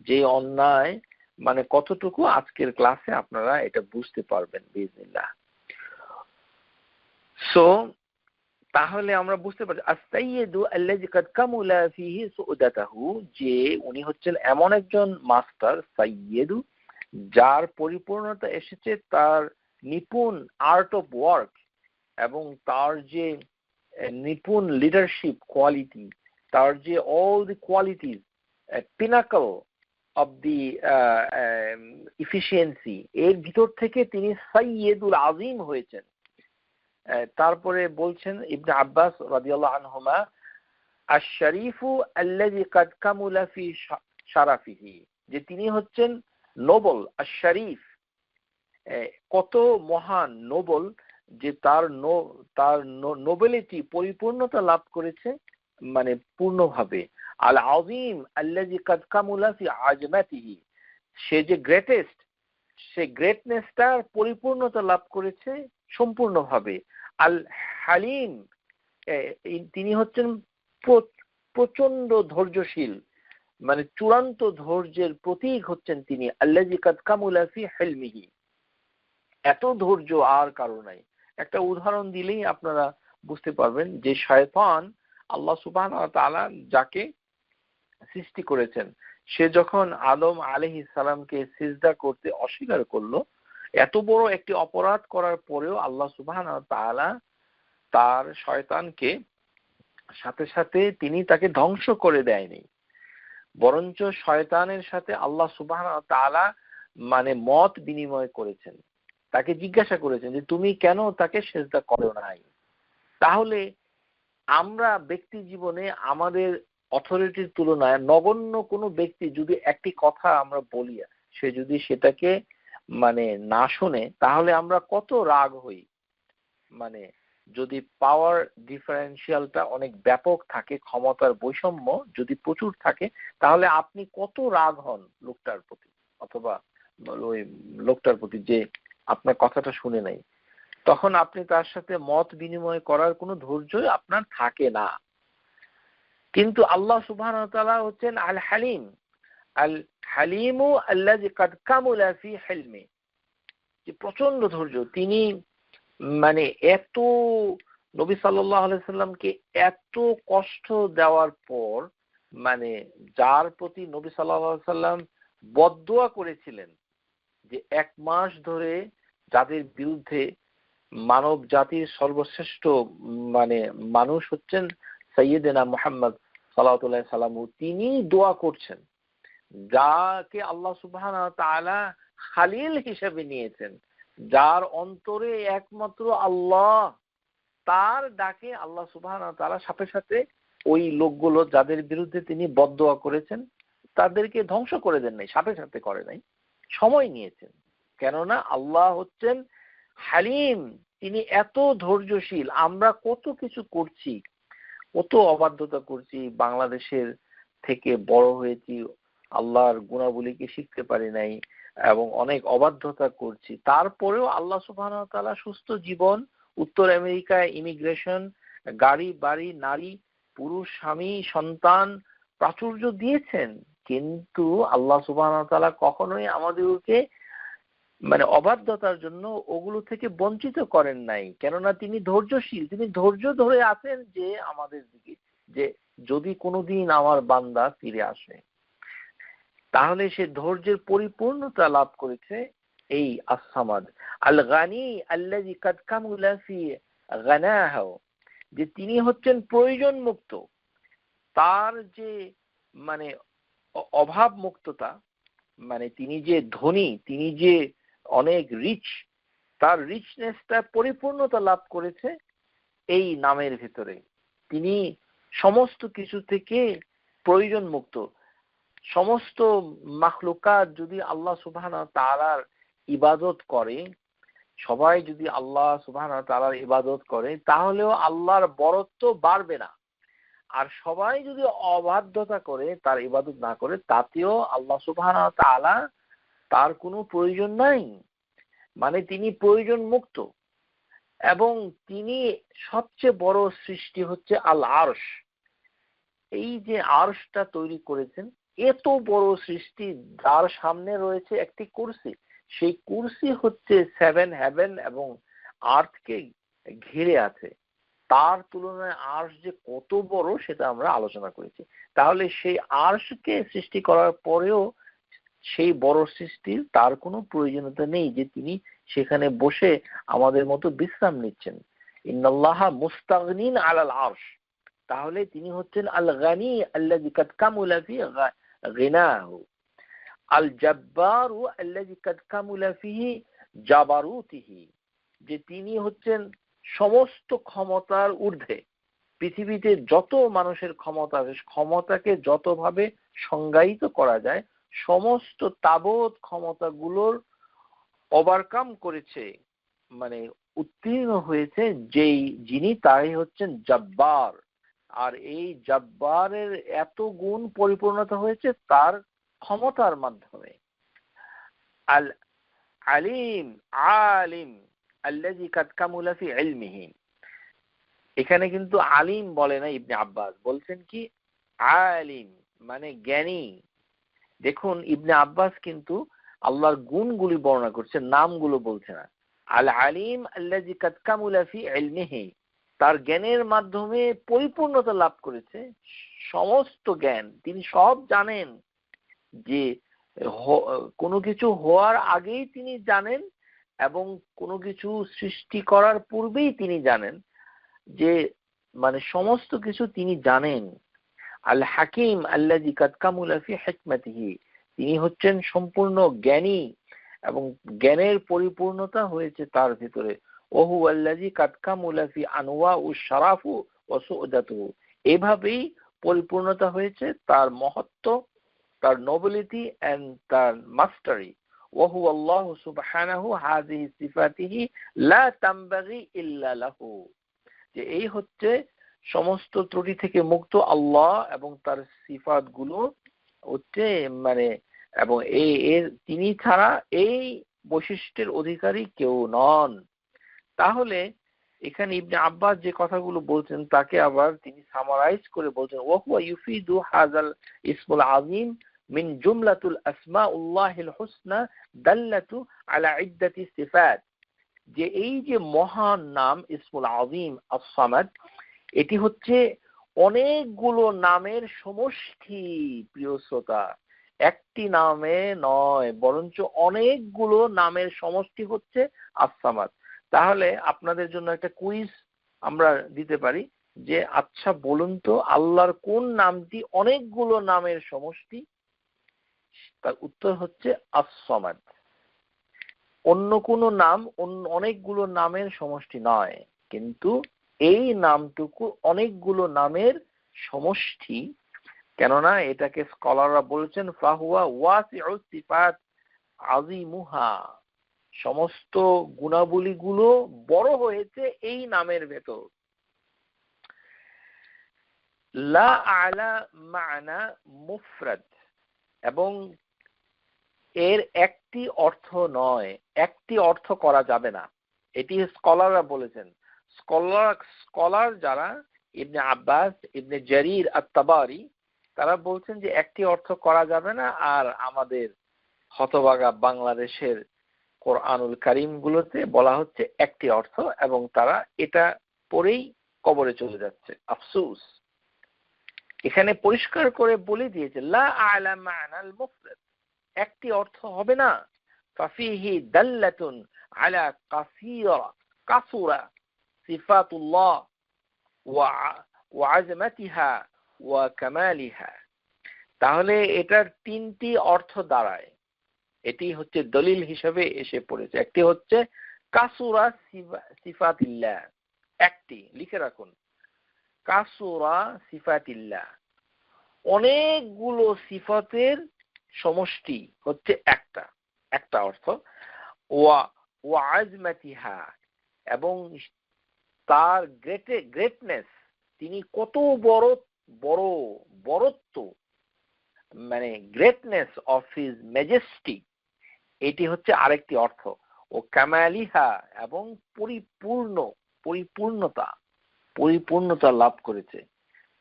যে অন্যায় মানে কতটুকু আজকের ক্লাসে আপনারা এটা বুঝতে পারবেন বিইজনিল্লাহ। সো তাহলে আমরা বুঝতে পারছি আস-সাইয়্যিদু আল্লাযী কাদ কামুলা ফীহি সু'দাতাহু, যে উনি হচ্ছেন এমন একজন মাস্টার সাইয়্যিদু যার পরিপূর্ণতা এসেছে তার নিপুণ আর্ট অফ ওয়ার্ক এবং তার যে নিপুণ লিডারশিপ কোয়ালিটি, তার যে all the qualities pinnacle of the efficiency, এর ভিতর থেকে তিনি সাইয়্যিদুল আযীম হয়েছেন। তারপরে বলছেন ইবনে আব্বাস রাদিয়াল্লাহু আনহুমা, আশ-শরীফু আল্লাযী কাদ কামুলা ফি শারাফিহি, যে তিনি হচ্ছেন নোবেল। আশ-শরীফ কত মহান, নোবেল, যে তার নোবেলিটি পরিপূর্ণতা লাভ করেছে মানে পূর্ণভাবে। আল আযীম আল্লাযী কাদ কামুলা ফি আজমাতিহি, সে যে গ্রেটেস্ট, সে গ্রেটনেসটার পরিপূর্ণতা লাভ করেছে সম্পূর্ণভাবে। আল হালিম, তিনি হচ্ছেন প্রচন্ড ধৈর্যশীল, মানে চূড়ান্ত ধৈর্যের প্রতীক হচ্ছেন তিনি। আল্লাযী কাদ কামুলা ফি হিলমিহি, এত ধৈর্য আর কারো নাই। একটা উদাহরণ দিলেই আপনারা বুঝতে পারবেন যে শয়তান, আল্লাহ সুবহানাহু ওয়া তাআলা যাকে সৃষ্টি করেছেন, সে যখন আদম আলাইহিস সালামকে সিজদা করতে অস্বীকার করলো, এত বড় একটি অপরাধ করার পরেও আল্লাহ সুবহানাহু ওয়া তাআলা তার শয়তানকে সাথে সাথে তিনি তাকে ধ্বংস করে দেয়নি, বরঞ্চ শয়তানের সাথে আল্লাহ সুবহানাহু ওয়া তাআলা মানে মত বিনিময় করেছেন, তাকে জিজ্ঞাসা করেছেন যে তুমি কেন তাকে সিজদা করো নাই। তাহলে আমরা ব্যক্তি জীবনে আমাদের অথরিটির তুলনায় নগণ্য কোনো ব্যক্তি যদি একটি কথা আমরা বলি, সে যদি সেটাকে মানে না শোনে, তাহলে আমরা কত রাগ হই। মানে যদি পাওয়ার ডিফারেন্সিয়ালটা অনেক ব্যাপক থাকে, ক্ষমতার বৈষম্য যদি প্রচুর থাকে, তাহলে আপনি কত রাগ হন লোকটার প্রতি, অথবা ওই লোকটার প্রতি যে আপনার কথাটা শুনে নাই। তখন আপনি তার সাথে মত বিনিময় করার কোনো ধৈর্যই আপনার থাকে না। কিন্তু আল্লাহ সুবহানাহু ওয়া তাআলা হচ্ছেন আল হালিম, আল হালিমু আল্লাযী কাদ কামুলা ফি হিলমি, যে প্রচন্ড ধৈর্য। তিনি মানে এত নবী সাল্লাল্লাহু আলাইহি সাল্লামকে এত কষ্ট দেওয়ার পর, মানে যার প্রতি নবী সাল্লাল্লাহু আলাইহি সাল্লাম বদদুয়া করেছিলেন যে 1 মাস ধরে যাদের বিরুদ্ধে মানব জাতির সর্বশ্রেষ্ঠ মানে মানুষ হচ্ছেন সাইয়্যিদনা মুহাম্মদ সাল্লাল্লাহু আলাইহি সাল্লাম, তিনি দোয়া করছেন, যাকে আল্লাহ সুবহানাহু ওয়া তাআলা খালিল হিসেবে নিয়েছেন, যার অন্তরে একমাত্র আল্লাহ, তার ডাকে আল্লাহ সুবহানাহু ওয়া তাআলা সাথে সাথে ওই লোকগুলো যাদের বিরুদ্ধে তিনি বদদোয়া করেছেন তাদেরকে ধ্বংস করে দেন নাই, সাথে সাথে করে নাই, সময় নিয়েছেন। কেননা আল্লাহ হচ্ছেন হালিম, তিনি এত ধৈর্যশীল। আমরা কত কিছু করছি, কত অবাধ্যতা করছি, বাংলাদেশের থেকে বড় হয়েছি, আল্লাহর গুণাবলীকে শিখতে পারি নাই এবং অনেক অবাধ্যতা করছি, তারপরেও আল্লাহ সুবহানাহু ওয়া তাআলা সুস্থ জীবন, উত্তর আমেরিকায় ইমিগ্রেশন, গাড়ি বাড়ি, নারী পুরুষ, স্বামী সন্তান প্রাচুর্য দিয়েছেন। কিন্তু আল্লাহ সুবহানাহু ওয়া তাআলা কখনোই আমাদেরকে মানে অবাধ্যতার জন্য ওগুলো থেকে বঞ্চিত করেন নাই, কেননা তিনি ধৈর্যশীল। তিনি ধৈর্য ধরে আছেন যে আমাদের দিকে, যে যদি কোনোদিন আমার বান্দা ফিরে আসে, তাহলে সে ধৈর্যের পরিপূর্ণতা লাভ করেছে। এই আস-সামাদ আল গানি আল্লাযী কাদ কামুলা ফি গানাহু, যে তিনি হচ্ছেন প্রয়োজন মুক্ত, তার যে মানে অভাব মুক্ততা, মানে তিনি যে ধনী, তিনি যে অনেক রিচ, তার রিচনেসটা পরিপূর্ণতা লাভ করেছে এই নামের ভিতরে। তিনি সমস্ত কিছু থেকে প্রয়োজন মুক্ত। সমস্ত মাখলুকাত যদি আল্লাহ সুবহানাহু ওয়া তাআলার ইবাদত করে, সবাই যদি আল্লাহ সুবহানাহু ওয়া তাআলার ইবাদত করে, তাহলেও আল্লাহর বরত্ব বাড়বে না। আর সবাই যদি অবাধ্যতা করে, তার ইবাদত না করে, তাতেও আল্লাহ সুবহানাহু ওয়া তাআলা তার কোনো প্রয়োজন নাই, মানে তিনি প্রয়োজন মুক্ত। এবং তিনি সবচেয়ে বড় সৃষ্টি হচ্ছে আল আরশ। এই যে আরশটা তৈরি করেছেন, এত বড় সৃষ্টি, যার সামনে রয়েছে একটি কুরসি, সেই কুরসি হচ্ছে 7 হেভেন এবং আর্থকে ঘিরে আছে। তার তুলনায় আরশ যে কত বড় সেটা আমরা আলোচনা করেছি। তাহলে সেই আরশকে সৃষ্টি করার পরেও সেই বড় সৃষ্টির তার কোনো প্রয়োজনীয়তা নেই যে তিনি সেখানে বসে আমাদের মতো বিশ্রাম নিচ্ছেন। ইন্নাল্লাহা মুস্তাগনিন আলাল আরশ, তাহলে তিনি হচ্ছেন আল গানি আল্লাযী কাদ কামুলা ফি গিনাহু, আল জাব্বারু আল্লাযী কাদ কামুলা ফিহি জাবারুতিহি, যে তিনি হচ্ছেন সমস্ত ক্ষমতার ঊর্ধ্বে। পৃথিবীতে যত মানুষের ক্ষমতা আছে, ক্ষমতাকে যতভাবে সংজ্ঞায়িত করা যায়, সমস্ত তাবৎ ক্ষমতাগুলোর ওভারকাম করেছে, মানে উত্তীর্ণ হয়েছে যিনি, তাই হচ্ছেন জব্বার। আর এই জব্বারের এত গুণ পরিপূর্ণতা হয়েছে তার ক্ষমতার মাধ্যমে। আল আলিম আলিম আল্লাযী কাদ কামুলা ফি ইলমিহি। এখানে কিন্তু আলিম বলে না ইবনে আব্বাস, বলছেন কি আলিম, মানে জ্ঞানী। দেখুন ইবনে আব্বাস কিন্তু আল্লাহর গুণগুলি বর্ণনা করছে, নামগুলো বলছে না। আল আলিম আল্লাযী কাদ কামুলা ফি ইলমিহি, তার জ্ঞানের মাধ্যমে পরিপূর্ণতা লাভ করেছে, সমস্ত জ্ঞান, তিনি সব জানেন। যে কোনো কিছু হওয়ার আগেই তিনি জানেন এবং কোনো কিছু সৃষ্টি করার পূর্বেই তিনি জানেন, যে মানে সমস্ত কিছু তিনি জানেন। আল হাকিম আল্লাযী কাদ কামুলা ফি হিকমাতিহি, তিনি হচ্ছেন সম্পূর্ণ জ্ঞানী এবং জ্ঞানের পরিপূর্ণতা হয়েছে তার ভিতরে। ওহু আল্লাযী কাদ কামুলা ফি আনওয়াউশ শারাফু ওয়া সু'দাতুহু, এভাবেই পরিপূর্ণতা হয়েছে তার মহত্ব, তার নোবেলিটি এন্ড তার মাস্টারি। ওহু আল্লাহু সুবহানাহু হাযিহি সিফাতিহি লা তামবাগি ইল্লা লাহু, যে এই হচ্ছে সমস্ত ত্রুটি থেকে মুক্ত আল্লাহ এবং তার সিফাত গুলো হচ্ছে মানে, এবং তিনি ছাড়া এই বৈশিষ্ট্যের অধিকারী কেউ নন। তাহলে এখানে ইবনে আব্বাস যে কথাগুলো বলছেন তাকে আবার তিনি সামারাইজ করে বলছেন, ওয়াহুয়া ইউফিদু হাযাল ইসমুল আযীম মিন জুমলাতুল আসমাউল্লাহিল হুসনা দাল্লাতু আলা ইদ্দাতি সিফাত, যে এই যে মহান নাম ইসমুল আযীম আস-সামাদ, এটি হচ্ছে অনেকগুলো নামের সমষ্টি। প্রিয় শ্রোতা, একটি নামে নয়, বরঞ্চ অনেকগুলো নামের সমষ্টি হচ্ছে আস-সামাদ। তাহলে আপনাদের জন্য একটা কুইজ আমরা দিতে পারি, যে আচ্ছা বলুন তো আল্লাহর কোন নামটি অনেকগুলো নামের সমষ্টি? তার উত্তর হচ্ছে আস-সামাদ। অন্য কোনো নাম অনেকগুলো নামের সমষ্টি নয়, কিন্তু এই নামটুকু অনেকগুলো নামের সমষ্টি। কেননা এটাকে স্কলাররা বলেছেন ফাহুয়া ওয়াসিউ সিফাত আযীমুহা, সমস্ত গুণাবলীগুলো বড় হয়েছে এই নামের ভেতর। লা আলা মা'না মুফরাদ, এবং এর একটি অর্থ নয়, একটি অর্থ করা যাবে না, এটি স্কলাররা বলেছেন। স্কলার যারা, ইবনে আব্বাস, ইবনে জারির আত-তাবারি, তারা বলছেন যে একটি অর্থ করা যাবে না। আর আমাদের হতভাগা বাংলাদেশের কোরআনুল কারীম গুলোতে বলা হচ্ছে একটি অর্থ, এবং তারা এটা পড়েই কবরে চলে যাচ্ছে। আফসোস, এখানে পরিষ্কার করে বলে দিয়েছে লা আলা মা'নাল মুফরাদ, একটি অর্থ হবে না। ফাফিহি দাল্লাতুন আলা কাসুরা সিফাতুল্লাহ ওয়া আযমাতিহা ওয়া কামালিহা। তাহলে এটার তিনটি অর্থ দাঁড়ায়, এটি হচ্ছে দলিল হিসেবে এসে পড়েছে। একটি হচ্ছে কাসুরা সিফাতিল্লাহ, একটি লিখে রাখুন, কাসুরা সিফাতিল্লাহ, অনেকগুলো সিফাতের সমষ্টি হচ্ছে একটা অর্থ। ওয়া আযমাতিহা, এবং তার গ্রেটনেস, তিনি কত বড়ত্ব, মানে গ্রেটনেস অফ হিজ ম্যাজেস্টি, এটি হচ্ছে আরেকটি অর্থ। ও কামালিহা, এবং পরিপূর্ণতা লাভ করেছে।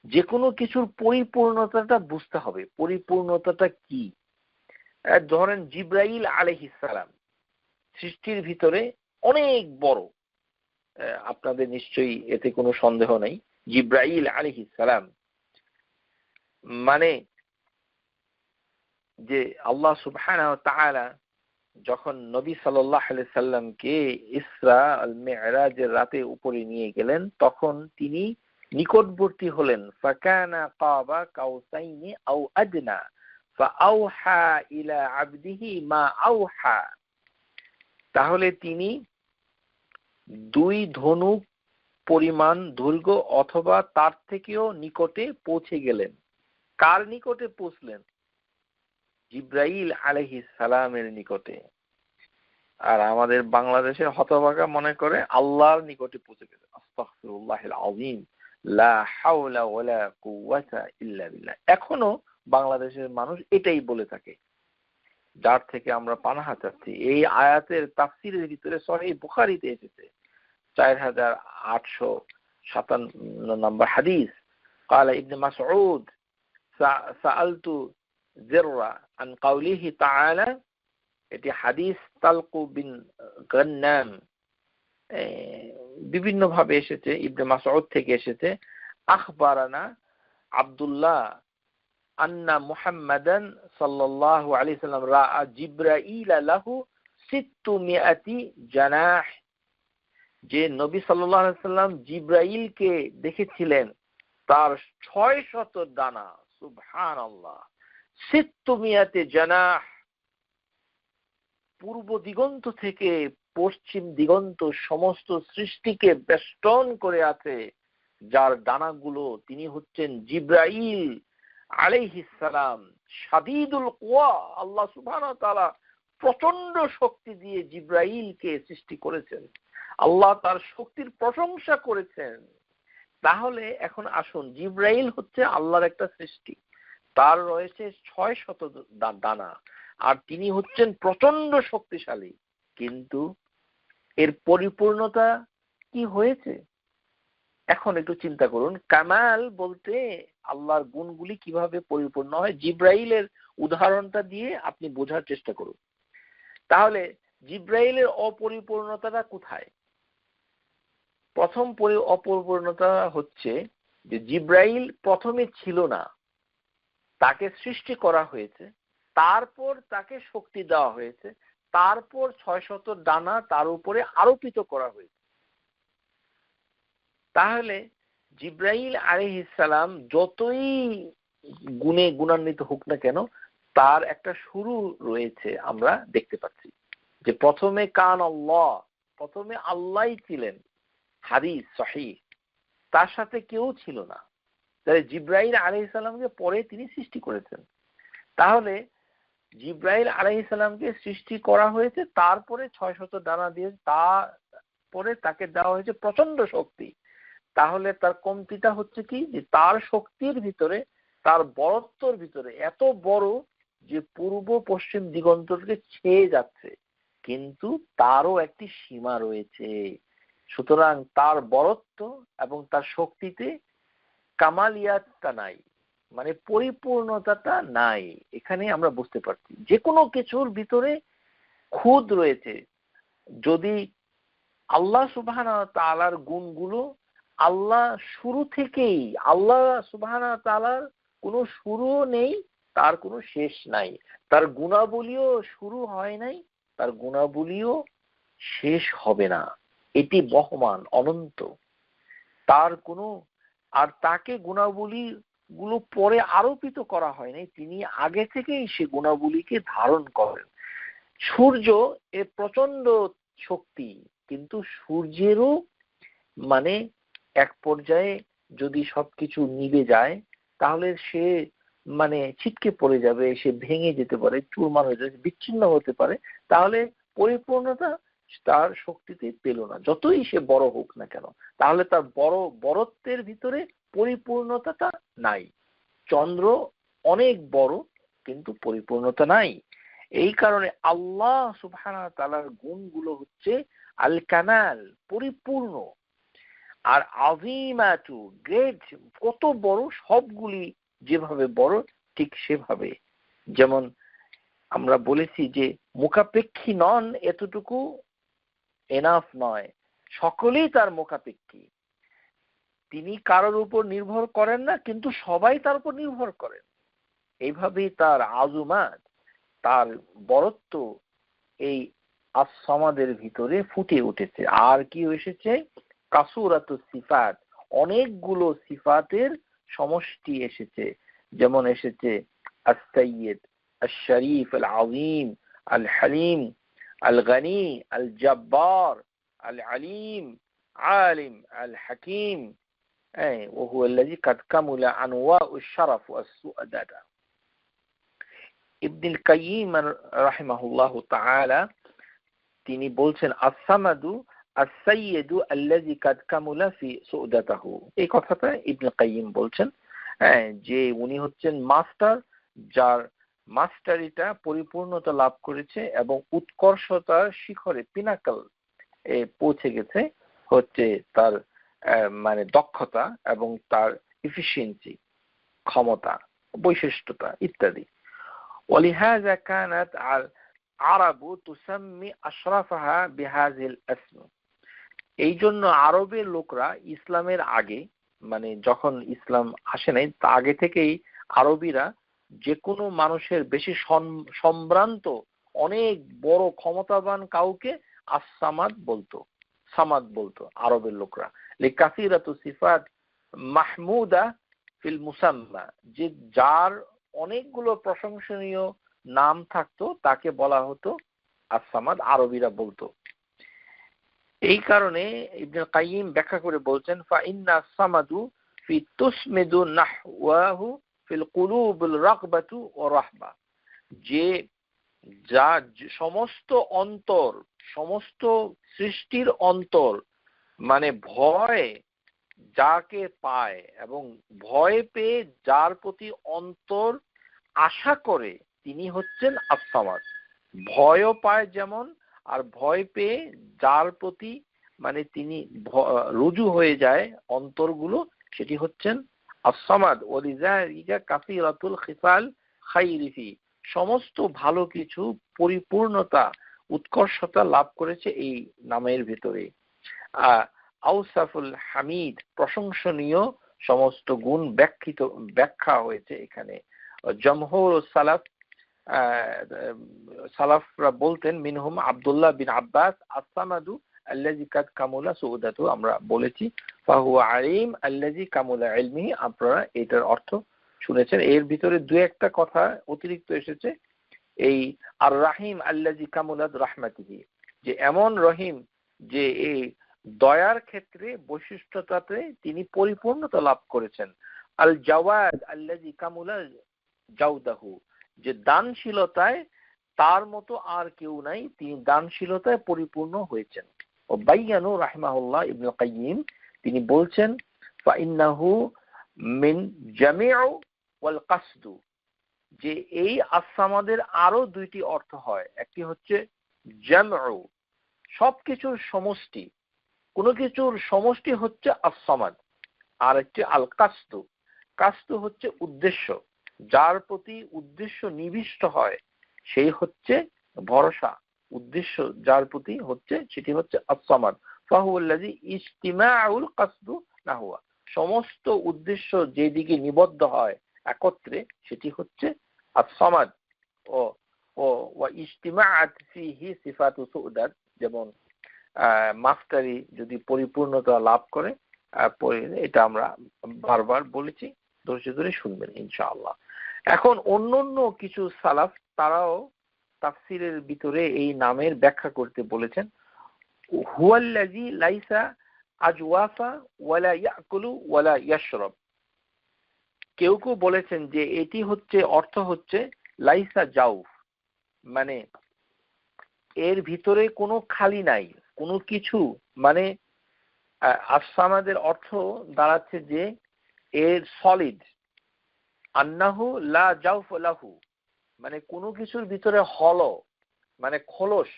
যে কোনো কিছুর পরিপূর্ণতাটা বুঝতে হবে, পরিপূর্ণতাটা কি। ধরেন জিবরাইল আলাইহিস সালাম সৃষ্টির ভিতরে অনেক বড়, আপনাদের নিশ্চয়ই এতে কোনো সন্দেহ নেই। জিবরাইল আলাইহিস সালাম মানে যে আল্লাহ সুবহানাহু ওয়া তাআলা যখন নবী সাল্লাল্লাহু আলাইহি সাল্লামকে ইসরা আল মি'রাজের রাতে উপরে নিয়ে গেলেন, তখন তিনি নিকটবর্তী হলেন। ফাকানা কাবা কাউসাইনি আও আদনা ফাআওহা ইলা আবদিহি মা আওহা, তাহলে তিনি দুই ধনুক পরিমাণ দৈর্ঘ্য অথবা তার থেকেও নিকটে পৌঁছে গেলেন। কার নিকটে পৌঁছলেন? জিব্রাইল আলাইহিস সালামের নিকটে। আর আমাদের বাংলাদেশের হতভাগা মনে করে আল্লাহর নিকটে পৌঁছে গেছে। আস্তাগফিরুল্লাহিল আযীম, লা হাওলা ওয়ালা কুওয়াতা ইল্লা বিল্লাহ। এখনো বাংলাদেশের মানুষ এটাই বলে থাকে, যার থেকে আমরা পানাহা চাচ্ছি। এই আয়াতের তাফসীরের ভিতরে সহিহ বুখারীতে এসেছে 4857 নম্বর হাদিস। قال ابن مسعود سألت زرة عن قوله تعالى, এটি হাদিস তালকু বিন গান্নাম বিভিন্ন ভাবে এসেছে, ইবনে মাসউদ থেকে এসেছে। আখবারানা আব্দুল্লাহ আন্না মুহাম্মাদান সাল্লাল্লাহু আলাইহি সাল্লাম রাআ জিবরাইল লাহু 600 জানাহ, যে নবী সাল্লাল্লাহু আলাইহি সাল্লাম জিবরাইলকে দেখেছিলেন তার 600 ডানা। সুবহানাল্লাহ, 600 জানাহ। পূর্ব দিগন্ত থেকে পশ্চিম দিগন্ত সমস্ত সৃষ্টিকে বেষ্টন করে আছে, যার ডানাগুলো তিনি হচ্ছেন জিবরাইল আলাইহিস সালাম। শাদীদুল কুওয়া, আল্লাহ সুবহানাহু ওয়া তাআলা প্রচন্ড শক্তি দিয়ে জিবরাইলকে সৃষ্টি করেছেন। আল্লাহ তার শক্তির প্রশংসা করেছেন। তাহলে এখন আসুন, জিবরাইল হচ্ছে আল্লাহর একটা সৃষ্টি, তার রয়েছে 600 ডানা, আর তিনি হচ্ছেন প্রচন্ড শক্তিশালী। কিন্তু এর পরিপূর্ণতা কি হয়েছে? এখন একটু চিন্তা করুন, কামাল বলতে আল্লাহর গুণগুলি কিভাবে পরিপূর্ণ হয়, জিবরাইলের উদাহরণটা দিয়ে আপনি বোঝার চেষ্টা করুন। তাহলে জিবরাইলের অপরিপূর্ণতাটা কোথায়? প্রথম অপরিপূর্ণতা হচ্ছে যে জিবরাইল প্রথমে ছিল না, তাকে সৃষ্টি করা হয়েছে, তারপর তাকে শক্তি দেওয়া হয়েছে, তারপর 600 ডানা তার উপরে আরোপিত করা হয়েছে। তাহলে জিবরাইল আলাইহিস সালাম যতই গুণে গুণান্বিত হোক না কেন, তার একটা শুরু রয়েছে। আমরা দেখতে পাচ্ছি যে প্রথমে কান আল্লাহ, প্রথমে আল্লাহই ছিলেন, হাদিস সহিহ, তার সাথে কেউ ছিল না। তাহলে জিবরাইল আলাইহিস সালামকে পরে তিনি সৃষ্টি করেছেন। তাহলে জিবরাইল আলাইহিস সালামকে সৃষ্টি করা হয়েছে, তারপরে 600 ডানা দিয়ে তারপরে তাকে দেওয়া হয়েছে প্রচন্ড শক্তি। তাহলে তার কমতিটা হচ্ছে কি, যে তার শক্তির ভিতরে, তার বরত্বর ভিতরে এত বড় যে পূর্ব পশ্চিম দিগন্তকে ছেয়ে যাচ্ছে, কিন্তু তারও একটি সীমা রয়েছে। সুতরাং তার বরত্ব এবং তার শক্তিতে কামালিয়াতটা নাই, মানে পরিপূর্ণতাটা নাই। এখানে আমরা বুঝতে পারছি যে কোনো কিছুর ভিতরে খুদ রয়েছে। যদি আল্লাহ সুবহানাহু ওয়া তাআলার গুণগুলো, আল্লাহ শুরু থেকেই, আল্লাহ সুবহানাহু ওয়া তাআলার কোনো শুরুও নেই, তার কোনো শেষ নাই, তার গুণাবলীও শুরু হয় নাই, তার গুণাবলীও শেষ হবে না। এটি বহমান, অনন্ত, তার কোনো, আর তাকে গুণাবলী গুলো পরে আরোপিত করা হয় নাই, তিনি আগে থেকেই সে গুণাবলীকে ধারণ করেন। সূর্য এর প্রচন্ড শক্তি, কিন্তু সূর্যেরও মানে এক পর্যায়ে যদি সবকিছু নিভে যায়, তাহলে সে মানে ছিটকে পড়ে যাবে, সে ভেঙে যেতে পারে, চুরমার হয়ে যাবে, বিচ্ছিন্ন হতে পারে। তাহলে পরিপূর্ণতা তার শক্তিতে পেল না, যতই সে বড় হোক না কেন। তাহলে তার বড়ত্বের ভিতরে পরিপূর্ণতাটা নাই। চন্দ্র অনেক বড়, কিন্তু পরিপূর্ণতা নাই। এই কারণে আল্লাহ সুবহানাহু ওয়া তাআলার গুণগুলো হচ্ছে আল কামাল, পরিপূর্ণ। আর আযীমাতু, গ্রেট, কত বড়, সবগুলি যেভাবে বড় ঠিক সেভাবে। যেমন আমরা বলেছি যে মুখাপেক্ষী নন, এতটুকু এনাফ নয়, সকলেই তার মুখাপেক্ষী। তিনি কারোর উপর নির্ভর করেন না, কিন্তু সবাই তার উপর নির্ভর করেন। এইভাবেই তার আযুমাত, তার বরত্ব এই আসমাদের ভিতরে ফুটে উঠেছে। আর কি এসেছে? কাসুরাতুস সিফাত, অনেকগুলো সিফাতের সমষ্টি এসেছে। যেমন এসেছে আস-সাইয়্যিদ, আশ-শরীফ, আল-আযীম, আল-হালিম, আল-গনি, আল-জব্বার, আল-আলিম, আলিম আল হাকিম وهو الذي قد كمل أنواع الشرف والسؤدد ইবনুল কাইয়িম রাহিমাহুল্লাহ তাআলা তিনি বলছেন আস-সামাদু আস-সাইয়্যিদু আল্লাযী কাদ কামুলা ফি সু'দাতাহু। এই কথাটা ইবনুল কাইয়িম বলছেন যে উনি হচ্ছেন মাস্টার, যার মাস্টারিটা পরিপূর্ণতা লাভ করেছে এবং উৎকর্ষতার শিখরে পিনাকল পৌঁছে গেছে হচ্ছে তার মানে দক্ষতা এবং তার এফিশিয়েন্সি, ক্ষমতা, বৈশিষ্ট্যতা ইত্যাদি। ولهذا كانت العرب تسمي أشرفها بهذه الاسم। এই জন্য আরবের লোকরা ইসলামের আগে, মানে যখন ইসলাম আসে নাই তা আগে থেকেই আরবিরা যে কোনো মানুষের বেশি সম্ভ্রান্ত অনেক বড় ক্ষমতাবান কাউকে আস-সামাদ বলতো, সামাদ বলতো আরবের লোকরা। লিকাসিরাতু সিফাত মাহমুদা ফিল মুসাম্মা, যে যার অনেকগুলো প্রশংসনীয় নাম থাকতো তাকে বলা হতো আস-সামাদ, আরবিরা বলতো। এই কারণে ইবনে কাইয়িম ব্যাখ্যা করে বলছেন ফা ইন্না সামাদু ফি তুসমিদু নাহওয়াহু ফিল কুলুবিল রাগবাতু ওয়া রাহবা, যে যা সমস্ত অন্তর, সমস্ত সৃষ্টির অন্তর মানে ভয় যাকে পায় এবং ভয় পেয়ে যার প্রতি অন্তর আশা করে তিনি হচ্ছেন আস-সামাদ। ভয়ও পায় যেমন, আর ভয় পেয়ে যার প্রতি মানে তিনি রুজু হয়ে যায় অন্তরগুলো, সেটি হচ্ছেন আস-সামাদ। ওয়ালিযালিকা কাসীরাতুল খিসাল খাইরিফি, সমস্ত ভালো কিছু পরিপূর্ণতা উৎকর্ষতা লাভ করেছে এই নামের ভিতরে। আউসাফুল হামিদ, প্রশংসনীয় সমস্ত গুণ ব্যাখ্যা হয়েছে এখানে। জমহুর সালাফরা বলতেন মিনহুম আব্দুল্লাহ বিন আব্বাস আস-সামাদু আল্লাযী কাদ কামুলা সুউদাতু, আমরা বলেছি ফাহুয়া আলিম আল্লাযী কামুলা ইলমিহি, আপনারা এটার অর্থ শুনেছেন। এর ভিতরে দু একটা কথা অতিরিক্ত এসেছে, এই আর রাহিম আল্লাযী কামুলাত রাহমাতিহি, যে এমন রহিম যে এই দয়ার ক্ষেত্রে বৈশিষ্ট্যতাতে তিনি পরিপূর্ণতা লাভ করেছেন। আল জাওয়াদ আল্লাযী কামুলা জাওদাহু, যে দানশীলতায় তার মতো আর কেউ নাই, তিনি দানশীলতায় পরিপূর্ণ হয়েছেন। ও বাইয়ানু রাহিমাহুল্লাহ ইবনুল কাইয়িম তিনি বলছেন ফা ইন্নাহু মিন জামিউ ওয়াল কাসদু, যে এই আস-সামাদের আরো দুইটি অর্থ হয়। একটি হচ্ছে জামউ, সবকিছুর সমষ্টি, কোনো কিছুর সমষ্টি হচ্ছে আস-সামাদ, আর একটি আল কাসদু, কাসদু হচ্ছে উদ্দেশ্য, যার প্রতি উদ্দেশ্য নিবিষ্ট হয় সেই হচ্ছে ভরসা, উদ্দেশ্য যার প্রতি হচ্ছে সেটি হচ্ছে আস-সামাদ। ফাহুয়াল্লাযী ইজতিমাউল কাসদু নাহুয়া, সমস্ত উদ্দেশ্য যেদিকে নিবদ্ধ হয় একত্রে সেটি হচ্ছে আস-সামাদ। ও ওয়া ইজতিমাআত ফিহি সিফাতু সুউদাত, যেমন মাস্টারি যদি পরিপূর্ণতা লাভ করে, এটা আমরা বারবার বলেছি, ধৈর্য ধরে শুনবেন ইনশাআল্লাহ। এখন অন্যান্য কিছু সালাফ তারাও তাফসিরের ভিতরে এই নামের ব্যাখ্যা করতে বলেছেন। হুয়াল্লাযী লাইসা আজওয়াফা ওয়ালা ইয়াকুলু ওয়ালা ইয়াশরাব, কেউ কেউ বলেছেন যে এটি হচ্ছে অর্থ হচ্ছে লাইসা জাউফ, মানে এর ভিতরে কোনো খালি নাই, কোনো কিছু, মানে আস-সামাদের অর্থ দাঁড়াচ্ছে যে এর সলিড, আন্নাহু লা জাউফ লাহু, মানে কোনো কিছুর ভিতরে হলো মানে খোলস।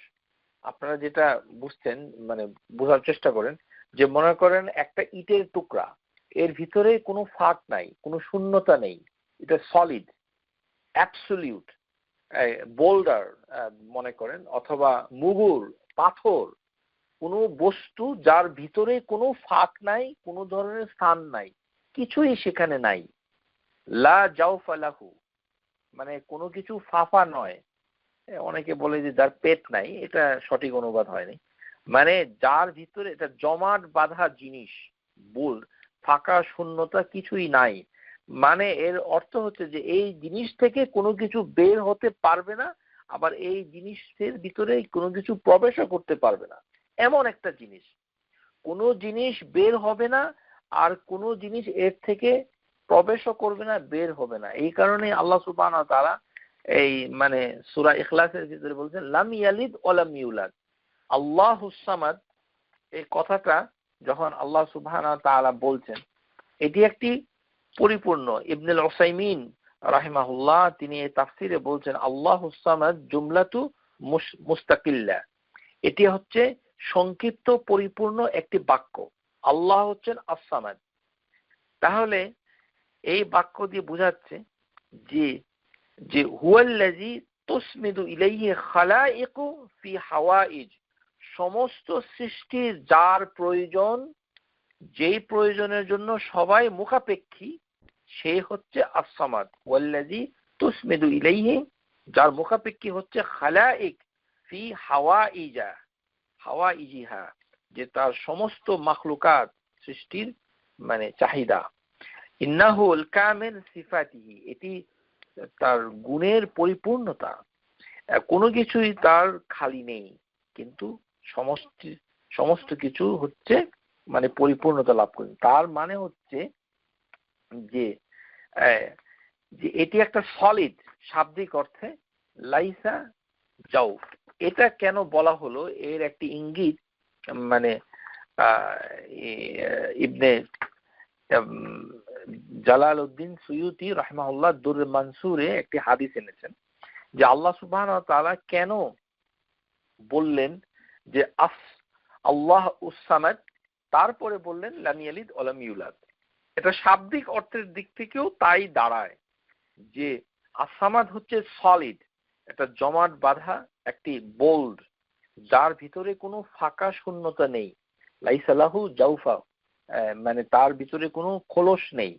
আপনারা যেটা বুঝছেন মানে বোঝার চেষ্টা করেন, যে মনে করেন একটা ইটের টুকরা, এর ভিতরে কোনো ফাঁক নাই, কোনো শূন্যতা নেই, এটা সলিড অ্যাবসলিউট। বোল্ডার মনে করেন, অথবা মুগুর, পাথর, কোনো বস্তু যার ভিতরে কোনো ফাঁক নাই, কোনো ধরনের স্থান নাই, কিছুই সেখানে নাই। লা জাউফা লাহু, মানে কোনো কিছু ফাঁপা নয়। অনেকে বলে যে যার পেট নাই, এটা সঠিক অনুবাদ হয়নি, মানে যার ভিতরে এটা জমাট বাঁধা জিনিস, বুল, ফাঁকা শূন্যতা কিছুই নাই। মানে এর অর্থ হচ্ছে যে এই জিনিস থেকে কোনো কিছু বের হতে পারবে না, আবার এই জিনিসের ভিতরে কোনো কিছু প্রবেশও করতে পারবে না, এমন একটা জিনিস। কোনো জিনিস বের হবে না, আর কোনো জিনিস এর থেকে প্রবেশও করবে না, বের হবে না। এই কারণে আল্লাহ সুবহানাহু ওয়া তাআলা এই মানে সূরা ইখলাসের ভিতরে বলছেন লাম ইয়ালিদ ওয়া লাম ইউলাদ। আল্লাহুস সামাদ, এই কথাটা যখন আল্লাহ সুবহানাহু ওয়া তাআলা বলছেন, এটি একটি পরিপূর্ণ। ইবনুল উসাইমিন রাহিমাহুল্লাহ তিনি এই তাফসিরে বলছেন আল্লাহুস সামাদ জুমলাতু মুস্তাকিল্লা, এটি হচ্ছে সংক্ষিপ্ত পরিপূর্ণ একটি বাক্য। আল্লাহ হচ্ছেন আস-সামাদ। তাহলে এই বাক্য দিয়ে বোঝাচ্ছে যে যে হুয়াল্লাযী তুসমিদু ইলাইহি খালাইকু ফি হাওয়াইজ, সমস্ত সৃষ্টির যার প্রয়োজন, যেই প্রয়োজনের জন্য সবাই মুখাপেক্ষী, সে হচ্ছে আস-সামাদ। ওয়াল্লাযী তুসমিদু ইলাইহি, যার মুখাপেক্ষী হচ্ছে খালাইক ফি হাওয়াইজিহা, যে তার সমস্ত মাখলুকাত সৃষ্টির মানে চাহিদা। ইন্নাহুল কামিল সিফাতিহি, এটি তার গুণের পরিপূর্ণতা, কোনো কিছুই তার খালি নেই, কিন্তু সমস্ত কিছু হচ্ছে মানে পরিপূর্ণতা লাভ করেন। তার মানে হচ্ছে যে যে এটি একটা সলিড, শাব্দিক অর্থে লাইসা জাউফ। এটা কেন বলা হলো, এর একটি ইঙ্গিত মানে ইবনে জালালউদ্দিন সুয়ুতি রাহিমাহুল্লাহ দুররে মানসুরে একটি হাদিস এনেছেন যে আল্লাহ সুবহানাহু ওয়া তাআলা কেন বললেন যে আল্লাহ উস-সামাদ, তারপরে বললেন লাম ইয়ালিদ ওয়া লাম ইউলাদ। এটা শাব্দিক অর্থের দিক থেকেও তাই দাঁড়ায় যে আস-সামাদ হচ্ছে সলিড, এটা জমাট বাঁধা একটি বোল্ড, যার ভিতরে কোনো ফাঁকা শূন্যতা নেই। লাইসা লাহু জাউফা, মানে তার ভিতরে কোনো খোলস নেই।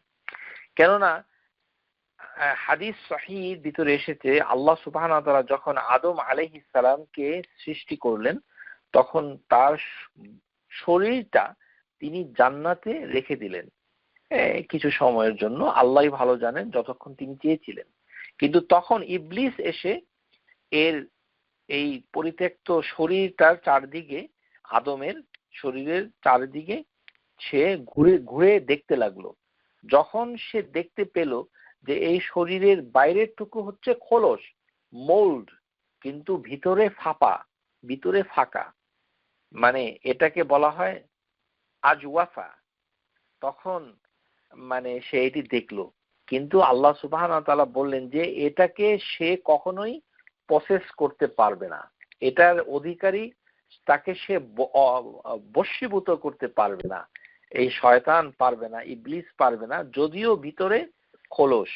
কেননা হাদিস সহিহ ভিতরে এসেছে আল্লাহ সুবহানাহু ওয়া তাআলা যখন আদম আলাইহিস সালামকে সৃষ্টি করলেন, তখন তার শরীরটা তিনি জান্নাতে রেখে দিলেন কিছু সময়ের জন্য। আল্লাহই ভালো জানেন যতক্ষণ তিনি চেয়েছিলেন। কিন্তু তখন ইবলিস এসে এর এই পরিত্যক্ত শরীরটার চারদিকে, আদমের শরীরের চারদিকে সে ঘুরে ঘুরে দেখতে লাগলো। যখন সে দেখতে পেল যে এই শরীরের বাইরের টুকু হচ্ছে খোলস, মোল্ড, কিন্তু ভিতরে ফাঁপা, ভিতরে ফাঁকা, মানে এটাকে বলা হয় আজওয়াফা। তখন মানে সে এটি দেখলো, কিন্তু আল্লাহ সুবহানাহু ওয়া তাআলা বললেন যে এটাকে সে কখনোই প্রসেস করতে পারবে না, এটার অধিকারী তাকে সে বশীভূত করতে পারবে না। এই শয়তান পারবে না, ইবলিস পারবে না, যদিও ভিতরে খোলস।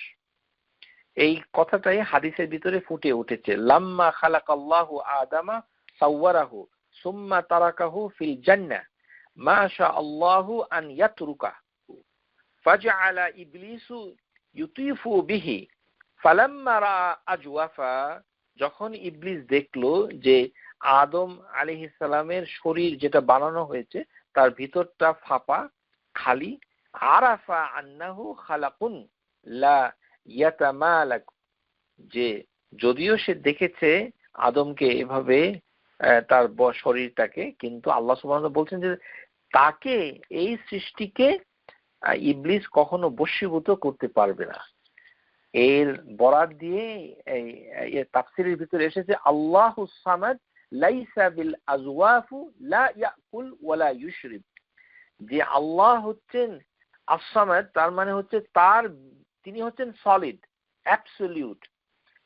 এই কথাটাই হাদিসের ভিতরে ফুটে উঠেছে। লাম্মা খালাকাল্লাহু আদামা সাওয়ারাহু সুম্মা তারাকাহু ফিল জান্নাহ মা শা আল্লাহু আন ইয়াতরুকাহু ফাজআলা ইবলিসু ইউতিফু বিহি ফালাম্মা রা আজওয়াফা, যখন ইবলিস দেখলো যে আদম আলাইহিস সালামের শরীর যেটা বানানো হয়েছে তার ভিতরটা ফাঁপা খালি, আরাফা আন্নাহু খালাকুন লা ইয়াতামালাক, যে যদিও সে দেখেছে আদমকে এভাবে তার শরীরটাকে, কিন্তু আল্লাহ সুবহানাহু ওয়া তাআলা বলছেন যে তাকে, এই সৃষ্টিকে ইবলিস কখনো বশীভূত করতে পারবে না। এর বরাত দিয়ে এই তাফসীরের ভিতরে এসেছে আল্লাহুস সামাদ লাইসা বিল আজওয়াফু লা ইয়াকুল ওয়া লা ইউশরিব, যে আল্লাহ হচ্ছেন আস-সামাদ, তার মানে হচ্ছে তিনি হচ্ছেন সলিড, অ্যাবসলিউট,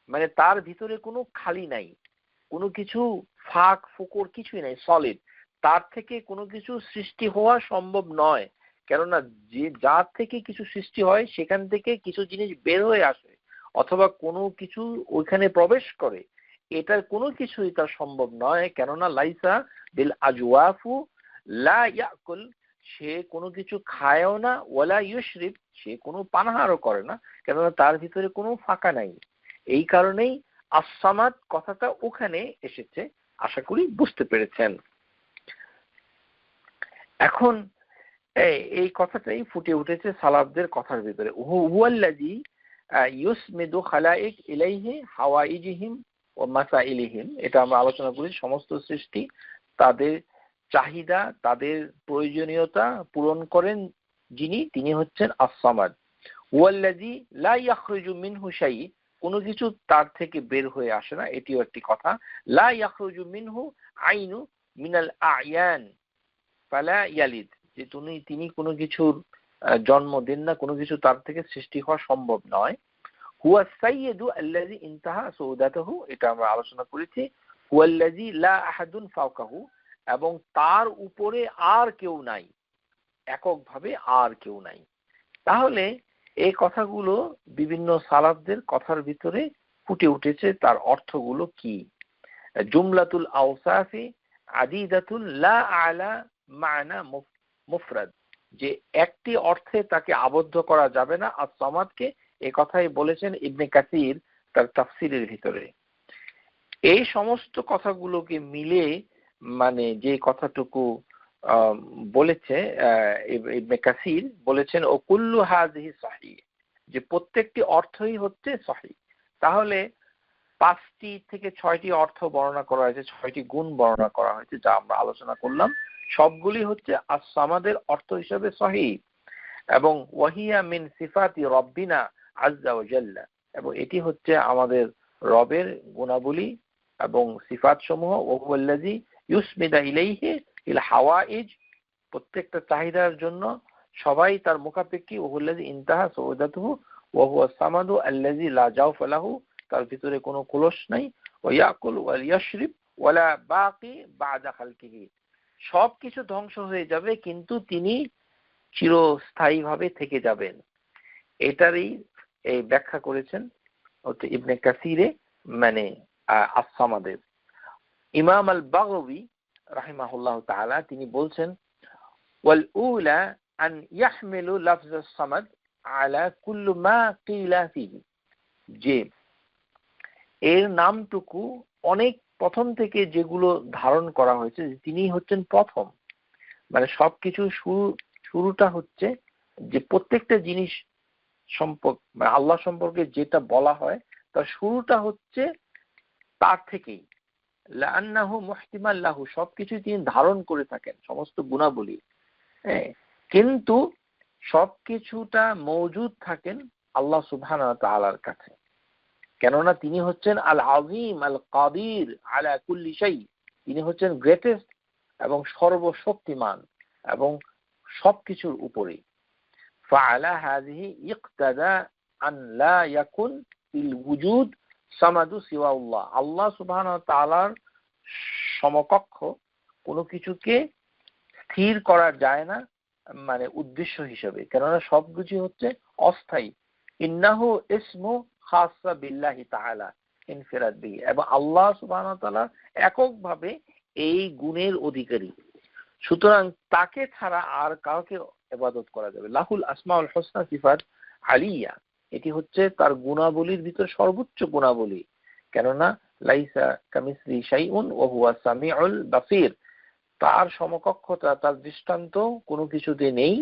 মানে তার ভিতরে কোনো খালি নাই, কোনো কিছু ফাঁক ফোকর কিছুই নাই, সলিড। তার থেকে কোনো কিছু সৃষ্টি হওয়া সম্ভব নয়, কেননা যে যার থেকে কিছু সৃষ্টি হয় সেখান থেকে কিছু জিনিস বের হয়ে আসে অথবা কোনো কিছু ওইখানে প্রবেশ করে, এটার কোনো কিছুই তার সম্ভব নয়। কেননা লাইসা বিল আজওয়াফু লা ইয়াকুল, সে কোনো কিছু খায়ও না, ওয়ালা ইউশরিব, সে কোনো পানাহারও করে না, কেননা তার ভিতরে কোনো ফাঁকা নাই। এই কারণেই আস-সামাদ কথাটা ওখানে এসেছে। আশা করি বুঝতে পেরেছেন। এখন এই কথাটাই ফুটে উঠেছে সালাফদের কথার ভিতরে, হুয়াল্লাযী ইউসমিদু খালাইক ইলাইহি হাওয়াইজিহিম ওয়া মাসাইলিহিম। এটা আমরা আলোচনা করি, সমস্ত সৃষ্টি তাদের চাহিদা, তাদের প্রয়োজনীয়তা পূরণ করেন যিনি, তিনি হচ্ছেন আস-সামাদ। ওয়াল্লাযী লা ইয়াখরুজু মিনহু শাই, কোনো কিছু তার থেকে বের হয়ে আসে না, এটিও একটি কথা। লা ইয়াখরুজু মিনহু আইনু মিনাল আ'য়ান ফালা ইয়ালিদ, যে তিনি কোনো কিছুর জন্ম দেন না, কোনো কিছু তার থেকে সৃষ্টি হওয়া সম্ভব নয়। হুয়া সাইয়্যিদু আল্লাযী ইনতাহা সুউদাতুহু, এটা আমরা আলোচনা করেছি। হুয়াল্লাযী লা আহাদুন ফাওকাহু, এবং তার উপরে আর কেউ নাই, এককভাবে আর কেউ নাই। তাহলে এই কথাগুলো বিভিন্ন সালাফদের কথার ভিতরে ফুটে উঠেছে, তার অর্থগুলো কি? জুমলাতুল আওসাফি আদিদাতুন লা আলা মা'না মুফরাদ, যে একটি অর্থে তাকে আবদ্ধ করা যাবে না আস-সামাদকে, এই কথাই বলেছেন ইবনে কাসির তার তাফসিরের ভিতরে। এই সমস্ত কথাগুলোকে মিলে মানে যে কথাটুকু বলেছে ইবনে কাসির বলেছেন, ও কুল্লু হাযিহি সহিহ, যে প্রত্যেকটি অর্থই হচ্ছে সহিহ। তাহলে 5টি থেকে 6টি অর্থ বর্ণনা করা হয়েছে, 6টি গুণ বর্ণনা করা হয়েছে, যা আমরা আলোচনা করলাম, সবগুলি হচ্ছে আস-সামাদের অর্থ হিসেবে সহিহ। এবং ওয়াহিয়া মিন সিফাতি রব্বিনা আযজা ওয়া জাল্লা, এবং এটি হচ্ছে আমাদের রবের গুণাবলী এবং সিফাত সমূহ। ওয়া হুয়াল্লাযী ইউসমিদা ইলাইহি ইল হাওয়াইজ, প্রত্যেকটা চাহিদার জন্য সবাই তার মুখাপেক্ষী। ওয়া হুয়াল্লাযী ইনতাহা সুউদাতুহু ওয়া হুয়াস সামাদু আল্লাযী লা জাওফা লাহু, তার ভিতরে কোনো কলস নাই। ওয়া ইয়াকুল ওয়া ইয়াশরিব ওয়ালা বাকি বা'দা খালকিহি, সবকিছু ধ্বংস হয়ে যাবে কিন্তু তিনি চিরস্থায়ীভাবে থেকে যাবেন। এটারই এই ব্যাখ্যা করেছেন হচ্ছে ইবনে কাসিরে, মানে আস-সামাদের। ইমাম আল-বাগাবী রাহিমাহুল্লাহ তাআলা তিনি বলছেন, ওয়াল উলা আন ইয়াহমিলু লাফজ আস-সামাদ আলা কুল্লি মা কিলা ফিহি, যে এর নামটুকু অনেক প্রথম থেকে যেগুলো ধারণ করা হয়েছে, তিনি হচ্ছেন প্রথম, মানে সবকিছু শুরুটা হচ্ছে যে প্রত্যেকটা জিনিস মানে আল্লাহ সম্পর্কে যেটা বলা হয় তার শুরুটা হচ্ছে তার থেকেই। লাআন্নাহু মুহতিমাল লাহু, সবকিছু তিনি ধারণ করে থাকেন, সমস্ত গুণাবলী, হ্যাঁ, কিন্তু সবকিছুটা মওজুদ থাকেন আল্লাহ সুবহানাহু ওয়া তাআলার কাছে, কেননা তিনি হচ্ছেন আল আযীম আল কাদির আলা কুল্লি শাই, তিনি হচ্ছেন গ্রেটেস্ট এবং সর্বশক্তিমান এবং সবকিছুর উপরে। ফাআলা হাযিহি ইকতাদা আন লা ইয়াকুন ফিল ওয়ুজুদ সামাদু সিওয়াল্লাহ, আল্লাহ সুবহানাহু ওয়া তাআলার সমকক্ষ কোনো কিছুকে স্থির করা যায় না, মানে উদ্দেশ্য হিসেবে, কেননা সবকিছু হচ্ছে অস্থায়ী। ইন্নাহু ইসমু খাসা বিল্লাহি তাআলা ইনফিরাদ বিহি, এবং আল্লাহ সুবহানাহু ওয়া তাআলা এককভাবে এই গুণের অধিকারী, সুতরাং তাকে ছাড়া আর কাউকে ইবাদত করা যাবে। লাহুল আসমাউল হুসনা সিফাত আলিয়া, এটি হচ্ছে তার গুণাবলীর ভিতর সর্বোচ্চ গুণাবলী, কেননা লাইসা কামিসলি শাইউন ওয়া হুয়া সামিউল বাসীর, তার সমকক্ষতা, তার দৃষ্টান্ত কোনো কিছুতে নেই,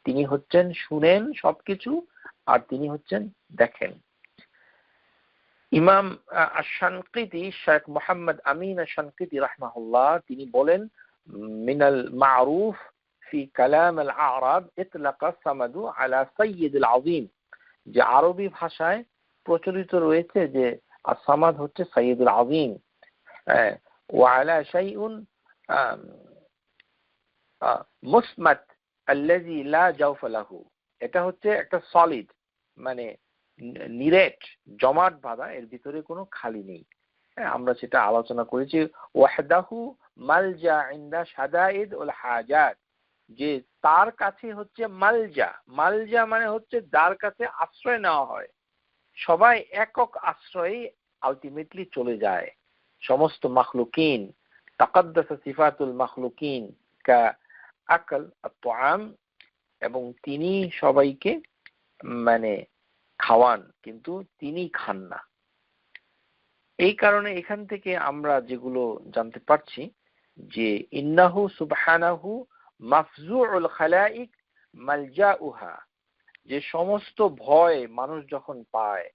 তিনি হচ্ছেন শুনেন সবকিছু আর তিনি হচ্ছেন দেখেন। ইমাম আশ-শানকিতি, শেখ মুহাম্মদ আমিন আশ-শানকিতি রাহমাহুল্লাহ, তিনি বলেন, মিনাল মা'রুফ ফি কালাম আল আ'রাব ইতলাকা সামাদু আলা সাইয়্যিদ আল আযীম, যে আরবি ভাষায় প্রচলিত রয়েছে যে আস-সামাদ হচ্ছে সাইয়্যিদুল আযীম, ওয়া আলা শাইউন মুসমাত আল্লাযী লা জাওফা লাহু, এটা হচ্ছে একটা সলিড, মানে নিরেট জমাট বাঁধা, এর ভিতরে কোনো খালি নেই। আমরা সেটা আলোচনা করেছি। ওয়াহদাহু মালজা ইনদা শাদাইদ ওয়াল হাজাত, যে তার কাছে হচ্ছে মালজা, মালজা মানে হচ্ছে যার কাছে আশ্রয় নেওয়া হয়, সবাই একক আশ্রয়ে আলটিমেটলি চলে যায়। সমস্ত মাখলুকিন, তাকাদ্দাসা সিফাতুল মাখলুকিন কা আকল আত-তুআম, এবং তিনি সবাইকে মানে খাওয়ান কিন্তু তিনি খান না। এই কারণে এখান থেকে আমরা যেগুলো জানতে পারছি যে ইন্নাহু সুবহানাহু মাফজুউল খালাইক মালজাউহা, যে সমস্ত ভয় মানুষ যখন পায়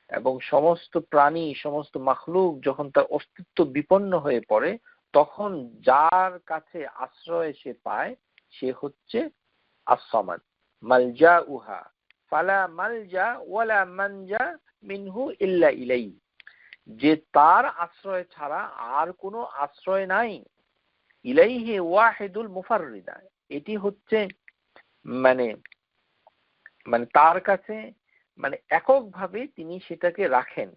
এবং সমস্ত প্রাণী, সমস্ত মাখলুক যখন তার অস্তিত্ব বিপন্ন হয়ে পড়ে, তখন যার কাছে আশ্রয় সে পায় সে হচ্ছে as-সামাদ। মালজাউহা ফালা মালজা ওয়ালা মানজা মিনহু ইল্লা ইলাইহি, যে তার আশ্রয় ছাড়া আর কোনো আশ্রয় নাই। ইলাইহি ওয়াহিদুল মুফাররিদা, এটি হচ্ছে মানে মানে তার কাছে মানে এককভাবে তিনি সেটাকে রাখেন,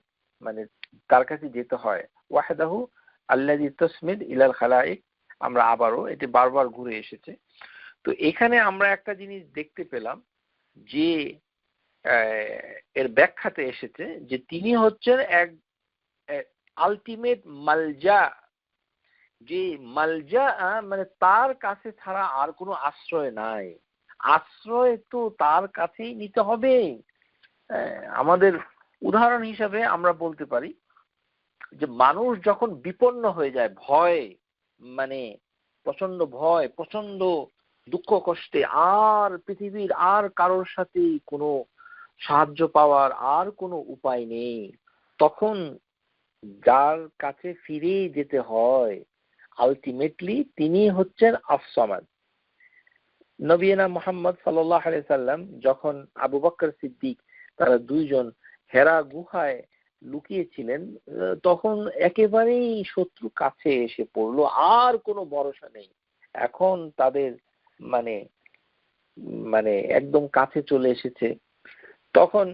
মানে তার কাছে যেতে হয়। ওয়াহদাহু আল্লাযী তাসমিদ ইলাল খালাইক, আমরা আবারও এটি বারবার ঘুরে এসেছে। তো এখানে আমরা একটা জিনিস দেখতে পেলাম যে এর ব্যাখ্যাতে এসেছে যে তিনি হচ্ছেন এক আলটিমেট মালজা, যে মালজা মানে তার কাছে ছাড়া আর কোনো আশ্রয় নাই, আশ্রয় তো তার কাছেই নিতে হবে। আমাদের উদাহরণ হিসাবে আমরা বলতে পারি যে মানুষ যখন বিপন্ন হয়ে যায়, ভয় মানে প্রচন্ড ভয়, প্রচন্ড দুঃখ কষ্টে, আর পৃথিবীর আর কারোর সাথে কোনো সাহায্য পাওয়ার আর কোনো উপায় নেই, তখন যার কাছে ফিরে যেতে হয় আলটিমেটলি তিনি হচ্ছেন আস-সামাদ। নবীনা মুহাম্মদ সাল্লাল্লাহু আলাইহি সাল্লাম যখন আবু বকর সিদ্দিক তারা দুইজন হেরা গুহায় লুকিয়েছিলেন, তখন একেবারেই শত্রু কাছে এসে পড়লো, আর কোনো ভরসা নেই, এখন তাদের মানে মানে একদম কাছে চলে এসেছে। তখন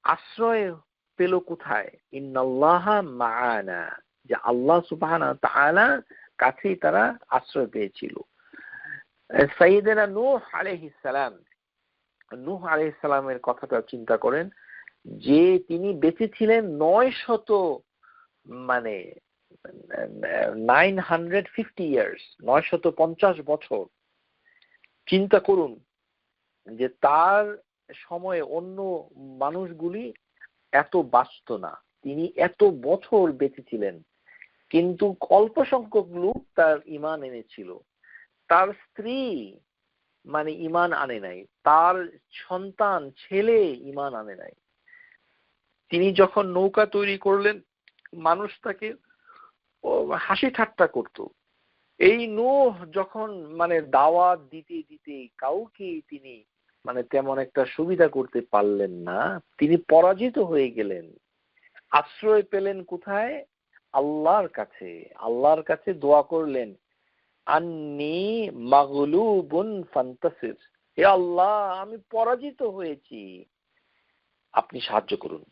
আশ্রয় পেল কোথায়? ইন্নাল্লাহা মাআনা, যে আল্লাহ সুবহানাহু ওয়া তাআলা কাছেই তারা আশ্রয় পেয়েছিল। সাইয়েদনা নূহ আলাইহিস সালাম, নূহ আলাইহিস সালামের কথাটা চিন্তা করেন, যে তিনি বেঁচে ছিলেন 900 মানে 950 ইয়ার্স, 950 বছর। চিন্তা করুন যে তার সময়ে অন্য মানুষগুলি এত বাঁচত না, তিনি এত বছর বেঁচে ছিলেন, কিন্তু অল্প সংখ্যক লোক তার ঈমান এনেছিল। তার স্ত্রী মানে ঈমান আনে নাই, তার সন্তান ছেলে ঈমান আনে নাই। তিনি যখন নৌকা তৈরি করলেন, মানুষ তাকে হাসি ঠাট্টা করত। এই নূহ যখন মানে দাওয়াত দিতে দিতে কাউকে তিনি মানে তেমন একটা সুবিধা করতে পারলেন না, তিনি পরাজিত হয়ে গেলেন। আশ্রয় পেলেন কোথায়? আল্লাহর কাছে। আল্লাহর কাছে দোয়া করলেন, আন্নী মাগলুবুন ফান্তাসির, হে আল্লাহ আমি পরাজিত হয়েছি, আপনি সাহায্য করুন।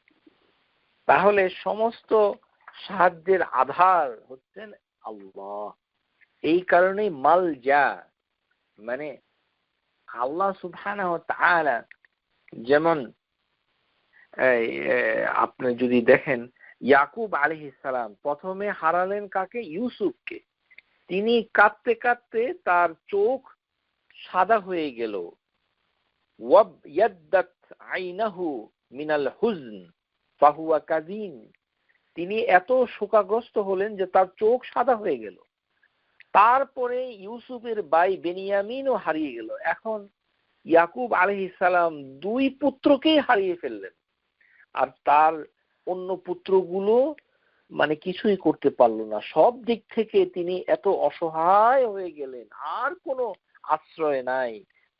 তাহলে সমস্ত সাহায্যের আধার হচ্ছেন আল্লাহ। এই কারণেই মালজা মানে আল্লাহ সুবহানাহু ওয়া তাআলা, যেমন আপনি যদি দেখেন ইয়াকুব আলাইহিস সালাম প্রথমে হারালেন কাকে? ইউসুফকে। তিনি কাঁদতে কাঁদতে তার চোখ সাদা হয়ে গেল। ওয়াবয়াদ্দাত আইনাহু মিনাল হুজন ফাহুয়া কাযীম, তিনি এত শোকাগ্রস্ত হলেন যে তার চোখ সাদা হয়ে গেল। তারপরে ইউসুফের ভাই বেনিয়ামিনও হারিয়ে গেল। এখন ইয়াকুব আলাইহিস সালাম দুই পুত্রকেই হারিয়ে ফেললেন, আর তার অন্য পুত্রগুলো মানে কিছুই করতে পারলো না। সব দিক থেকে তিনি এত অসহায় হয়ে গেলেন, আর কোনো আশ্রয় নাই।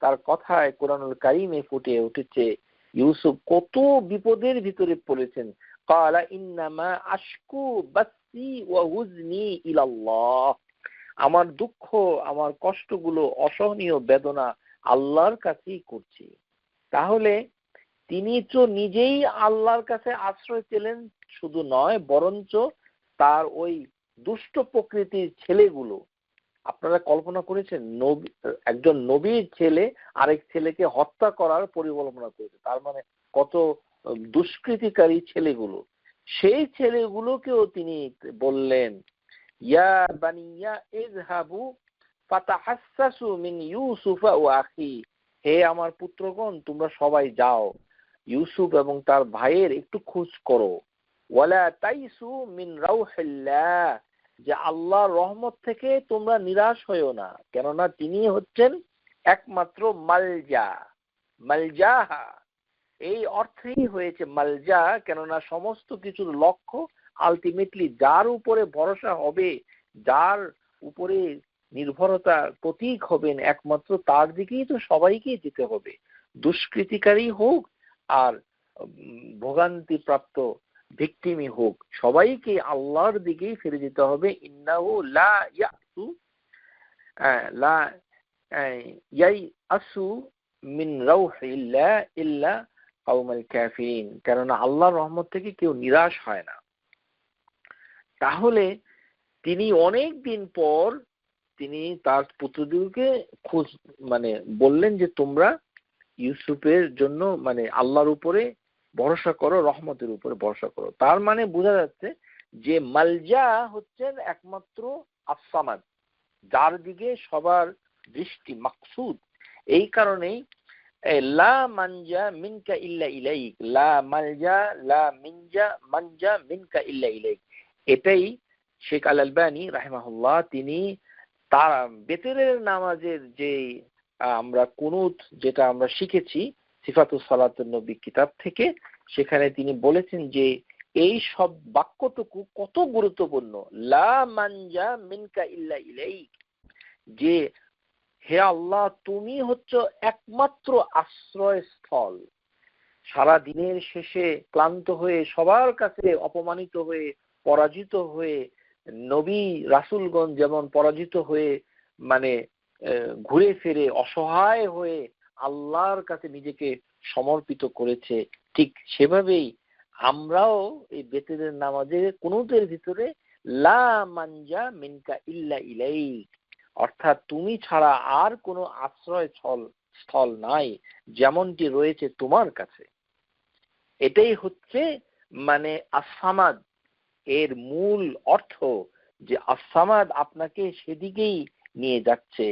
তার কথায় কোরআনুল কারীমে ফুটে উঠেছে ইউসুফ কত বিপদের ভিতরে পড়েছেন। ক্বালা ইন্নামা আশকু বাসসি ওয়া হুজনি ইলাল্লাহ, আমার দুঃখ আমার কষ্টগুলো অসহনীয় বেদনা আল্লাহর কাছেই করছি। তাহলে তিনি তো নিজেই আল্লাহর কাছে আশ্রয় পেলেন, শুধু নয় বরঞ্চ তার ওই দুষ্ট প্রকৃতির ছেলেগুলো, আপনারা কল্পনা করেছেন একজন নবীর ছেলে আরেক ছেলেকে হত্যা করার পরিকল্পনা করেছে, তার মানে কত দুষ্কৃতিকারী ছেলেগুলো, সেই ছেলেগুলোকেও তিনি বললেন ইয়া বানিয়া ইযহাবু ফাতাহাসসাসু মিন ইউসুফা ওয়া আখি, হে আমার পুত্রগণ তোমরা সবাই যাও, ইউসুফ এবং তার ভাইয়ের একটু খোঁজ করো। ওয়ালা তাইসু মিন রাউহিল্লাহ, যে আল্লাহর রহমত থেকে তোমরা নিরাশ হইও না, কেননা তিনি হচ্ছেন একমাত্র মালজা। মালজাহা এই অর্থেই হয়েছে মালজা, কেননা সমস্ত কিছুর লক্ষ্য আলটিমেটলি যার উপরে ভরসা হবে, যার উপরে নির্ভরতার প্রতীক হবেন একমাত্র তার দিকেই তো সবাইকেই যেতে হবে, দুষ্কৃতিকারী হোক আর ভোগান্তি প্রাপ্ত ভিকটিমই হোক, সবাইকে আল্লাহর দিকেই ফিরে যেতে হবে। ইন্নাহু লা ইয়াসু লা ইয়াসু মিন রাউহিল্লাহ ইল্লা কাউমুল কাফিরিন, কারণ আল্লাহর রহমত থেকে কেউ নিরাশ হয় না। তাহলে তিনি অনেক দিন পর তিনি তার পুত্রদেরকে খোঁজ বললেন যে তোমরা ইউসুফের জন্য আল্লাহর উপরে ভরসা করো, রহমতের উপরে ভরসা করো। তার বোঝা যাচ্ছে যে মালজা হচ্ছেন একমাত্র আস-সামাদ, যার দিকে সবার দৃষ্টি মাকসুদ। এই কারণেই লা মানজা মিনকা ইল্লা ইলাইক, লা মালজা লা মানজা মিনকা ইল্লা ইলাইক। এটাই শেখ আল আলবানী রাহিমাহুল্লাহ তিনি তার বেতরের নামাজের যে আমরা কুনুত যেটা আমরা শিখেছি সিফাতুস সালাতুন নবী কিতাব থেকে, সেখানে তিনি বলেছেন যে এই সব বাক্যটুকু কত গুরুত্বপূর্ণ। লা মানজা মিনকা ইল্লা ইলাইক, যে হে আল্লাহ তুমি হচ্ছে একমাত্র আশ্রয়স্থল। সারা দিনের শেষে ক্লান্ত হয়ে, সবার কাছে অপমানিত হয়ে, পরাজিত হয়ে, নবী রাসূলগণ যেমন পরাজিত হয়ে ঘুরে ফিরে অসহায় হয়ে আল্লাহর কাছে নিজেকে সমর্পিত করেছে, ঠিক সেভাবেই আমরাও এই বেতরের নামাজের কুনুতের ভিতরে লা মানজা মিনকা ইল্লা ইলাইক, অর্থাৎ তুমি ছাড়া আর কোনো আশ্রয় স্থল নাই যেমনটি রয়েছে তোমার কাছে। এটাই হচ্ছে আস-সামাদ এর মূল অর্থ, যে আস-সামাদ আপনাকে সেদিকেই নিয়ে যাচ্ছে।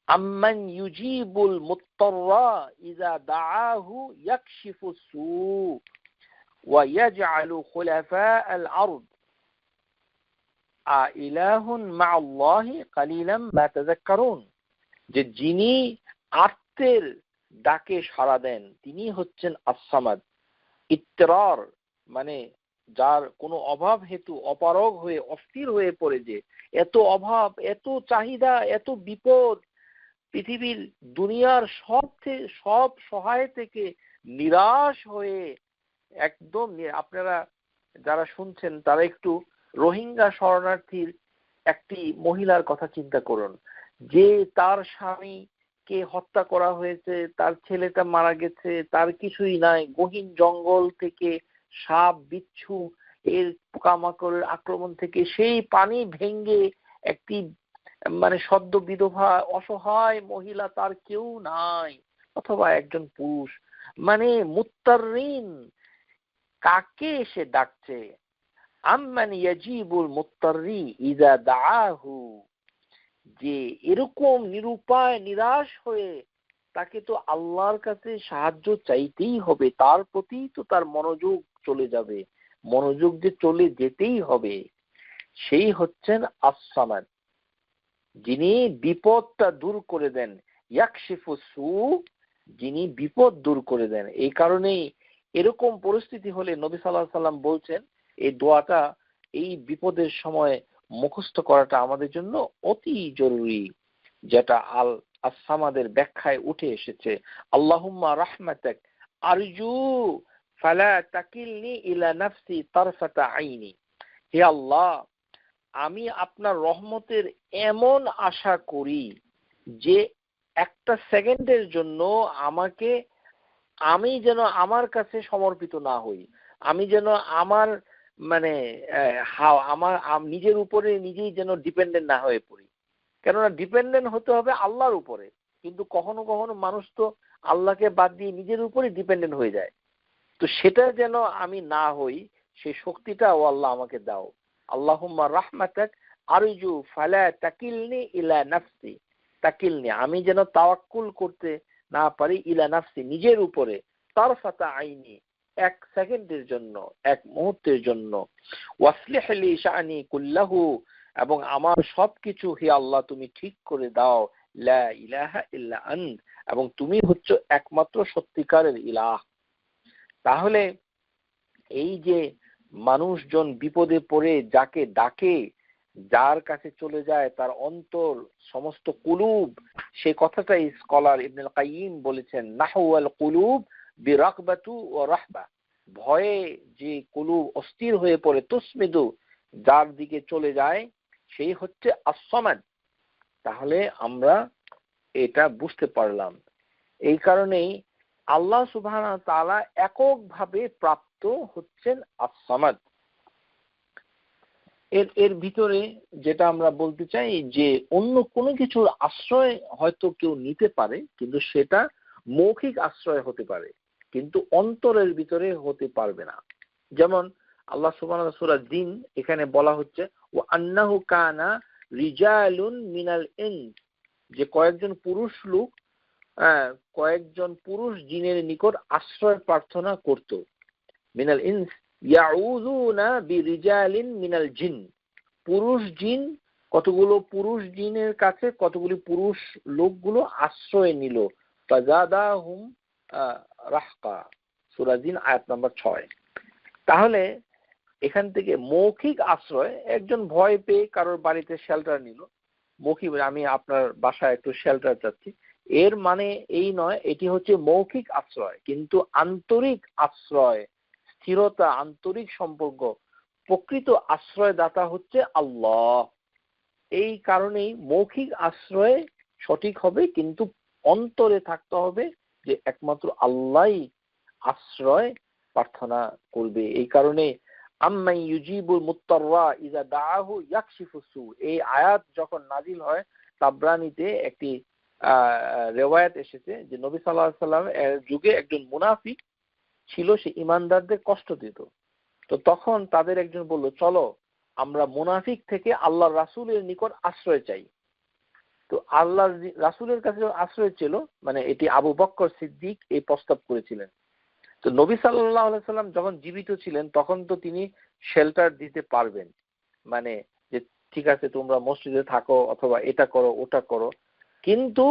আম্মান ইউজিবুল মুত্তাররা ইযা দাআহু ইয়াকশিফুস সু ওয়া ইয়াজআলু খুলাফাআল আরদ ইলাহুন মা'আল্লাহি কালিলাম মা তাযাক্কারুন, যে যিনি আর্তের ডাকে সাড়া দেন তিনি হচ্ছেন আস-সামাদ। ইত্তরার যার কোনো অভাব হেতু অপারগ হয়ে অস্থির হয়ে পড়ে, যে এত অভাব, এত চাহিদা, এত বিপদ, পৃথিবীর দুনিয়ার সব সহায় থেকে নিরাশ হয়ে একদম। আপনারা যারা শুনছেন তারা একটু রোহিঙ্গা শরণার্থীর একটি মহিলার কথা চিন্তা করুন, যে তার স্বামীকে হত্যা করা হয়েছে, তার ছেলেটা মারা গেছে, তার কিছুই নাই, গহীন জঙ্গল থেকে সাপ বিচ্ছু এর পোকামাকড়ের আক্রমণ থেকে সেই পানি ভেঙ্গে একটি সদ্য বিধবা অসহায় মহিলা, তার কেউ নাই, অথবা একজন পুরুষ মুত্তাররিন, কাকে সে ডাকছে? আম্মান ইয়াজিবুল মুত্তাররি ইযা দাআহু, যে এরকম নিরুপায় নিরাশ হয়ে তাকে তো আল্লাহর কাছে সাহায্য চাইতেই হবে, তার প্রতি তো তার মনোযোগ চলে যাবে, মনোযোগ যে চলে যেতেই হবে। সেই হচ্ছেন আস-সামাদ, যিনি বিপদটা দূর করে দেন। ইয়াকশিফুস সু, যিনি বিপদ দূর করে দেন। এই কারণেই এরকম পরিস্থিতি হলে নবী সাল্লাল্লাহু আলাইহি সাল্লাম বলছেন এই দোয়াটা এই বিপদের সময় মুখস্থ করাটা আমাদের জন্য অতি জরুরি, যেটা আস-সামাদের ব্যাখ্যায় উঠে এসেছে। আল্লাহুম্মা রাহমাতাক আরজু ফালা তাকিলনি ইলা নাফসি তারফাতা আইনি, হে আল্লাহ আমি আপনার রহমতের এমন আশা করি যে একটা সেকেন্ডের জন্য আমি যেন আমার কাছে সমর্পিত না হই, আমি যেন আমার নিজের উপরে নিজেই যেন ডিপেন্ডেন্ট না হয়ে পড়ি। কেননা ডিপেন্ডেন্ট হতে হবে আল্লাহর উপরে, কিন্তু কখনো কখনো মানুষ তো আল্লাহকে বাদ দিয়ে নিজের উপরে ডিপেন্ডেন্ট হয়ে যায়। তো সেটা যেন আমি না হই, সেই শক্তিটাও আল্লাহ আমাকে দাও। আল্লাহুম্মা রাহমাতাক আরজু ফালা তাকিলনি ইলা নাফসি তাকিলনি, আমি যেন তাওয়াক্কুল করতে না পারি ইলা নাফসি, নিজের উপরে, তারফাতা আইনি, এক সেকেন্ডের জন্য, এক মুহূর্তের জন্য। ওয়াসলিহ লি শাআনি কুল্লাহু, এবং আমার সবকিছু হে আল্লাহ তুমি ঠিক করে দাও। লা ইলাহা ইল্লা আন্ত, এবং তুমি হচ্ছ একমাত্র সত্যিকারের ইলাহ। তাহলে এই যে মানুষজন বিপদে পড়ে যাকে ডাকে, যার কাছে চলে যায় তার অন্তর, সমস্ত কুলুব, সেই কথাটাই স্কলার ইবনুল কাইয়িম বলেছেন, নাহওয়াল কুলুব বিরাকবাতু ওয়া রাহবা, ভয়ে যে কুলুব অস্থির হয়ে পড়ে, তুসমিদু, যার দিকে চলে যায় সেই হচ্ছে আস-সামাদ। তাহলে আমরা এটা বুঝতে পারলাম। এই কারণেই আল্লাহ সুবহানাহু ওয়া তাআলা এককভাবে প্রাপ্ত হচ্ছেন আস-সামাদ। এর ভিতরে যেটা আমরা বলতে চাই যে অন্য কোনো কিছুর আশ্রয় হয়তো কেউ নিতে পারে, কিন্তু সেটা মৌখিক আশ্রয় হতে পারে, কিন্তু অন্তরের ভিতরে হতে পারবে না। যেমন আল্লাহ সুবহানাহু ওয়া তাআলা সূরা জিন এখানে বলা হচ্ছে ওয়া আন্নাহু কানা রিজালুন মিনাল ইনস, যে কয়েকজন পুরুষ লোক, কয়েকজন পুরুষ জিনের নিকট আশ্রয় প্রার্থনা করত। মিনাল ইনস ইয়াউযুনা বিরিজালিন মিনাল জিন, পুরুষ জিন, কতগুলো পুরুষ জিনের কাছে কতগুলি পুরুষ লোকগুলো আশ্রয় নিল। ফাজাদাহুম রাহকা, সূরা জিন আয়াত নম্বর 6। তাহলে এখান থেকে মৌখিক আশ্রয়, একজন ভয় পেয়ে কারোর বাড়িতে শেল্টার নিল, মৌখিক, আমি আপনার বাসায় একটু শেল্টার চাচ্ছি, এর মানে এই নয়, এটি হচ্ছে মৌখিক আশ্রয়। কিন্তু আন্তরিক আশ্রয়, স্থিরতা, আন্তরিক সম্পর্ক, প্রকৃত আশ্রয়দাতা হচ্ছে আল্লাহ। এই কারণেই মৌখিক আশ্রয় সঠিক হবে, কিন্তু অন্তরে থাকতে হবে যে একমাত্র আল্লাহই আশ্রয় প্রার্থনা করবে। এই কারণে আম্মান ইউজিবুল মুত্তাররা ইযা দাআহু ইয়াকশিফু সু, এই আয়াত যখন নাজিল হয়, তাবরানীতে একটি রিওয়ায়াত এসেছে যে নবী সাল্লাল্লাহু আলাইহি ওয়াসাল্লাম এর যুগে একজন মুনাফিক ছিল, সে ঈমানদারদের কষ্ট দিত। তো তখন তাদের একজন বলল, চলো আমরা মুনাফিক থেকে আল্লাহর রাসূলের নিকট আশ্রয় চাই। তো আল্লাহর রাসূলের কাছে আশ্রয় ছিল, মানে এটি আবু বকর সিদ্দিক এই প্রস্তাব করেছিলেন। তো নবী সাল্লাল্লাহু আলাইহি সাল্লাম যখন জীবিত ছিলেন তখন তো তিনি শেল্টার দিতে পারবেন, মানে যে ঠিক আছে তোমরা মসজিদে থাকো অথবা এটা করো ওটা করো, কিন্তু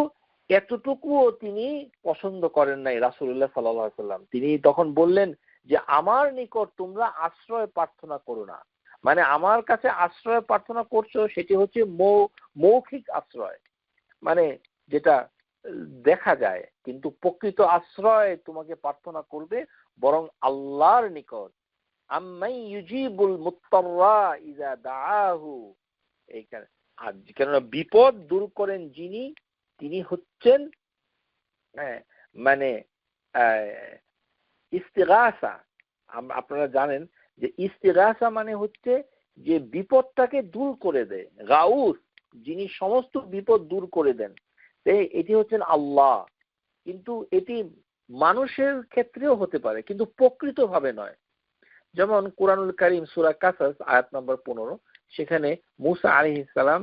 এতটুকুও তিনি পছন্দ করেন নাই রাসূলুল্লাহ সাল্লাল্লাহু আলাইহি সাল্লাম। তিনি তখন বললেন যে আমার নিকট তোমরা আশ্রয় প্রার্থনা করো না, মানে আমার কাছে আশ্রয় প্রার্থনা করছো সেটি হচ্ছে মৌখিক আশ্রয়, মানে যেটা দেখা যায়, কিন্তু প্রকৃত আশ্রয় তোমাকে প্রার্থনা করবে বরং আল্লাহর নিকট। আম্মাই ইউজিবুল মুত্তাররা ইযা দাআহু, এইখানে আর কেননা বিপদ দূর করেন যিনি, তিনি হচ্ছেন মানে ইস্তিগাসা। আপনারা জানেন যে ইস্তিগাসা মানে হচ্ছে যে বিপদটাকে দূর করে দেয়, গাউস, যিনি সমস্ত বিপদ দূর করে দেন, এটি হচ্ছেন আল্লাহ। কিন্তু এটি মানুষের ক্ষেত্রেও হতে পারে, কিন্তু প্রকৃতভাবে নয়। যেমন কুরআনুল কারীম সূরা কাসাস আয়াত নম্বর 15, সেখানে মূসা আলাইহিস সালাম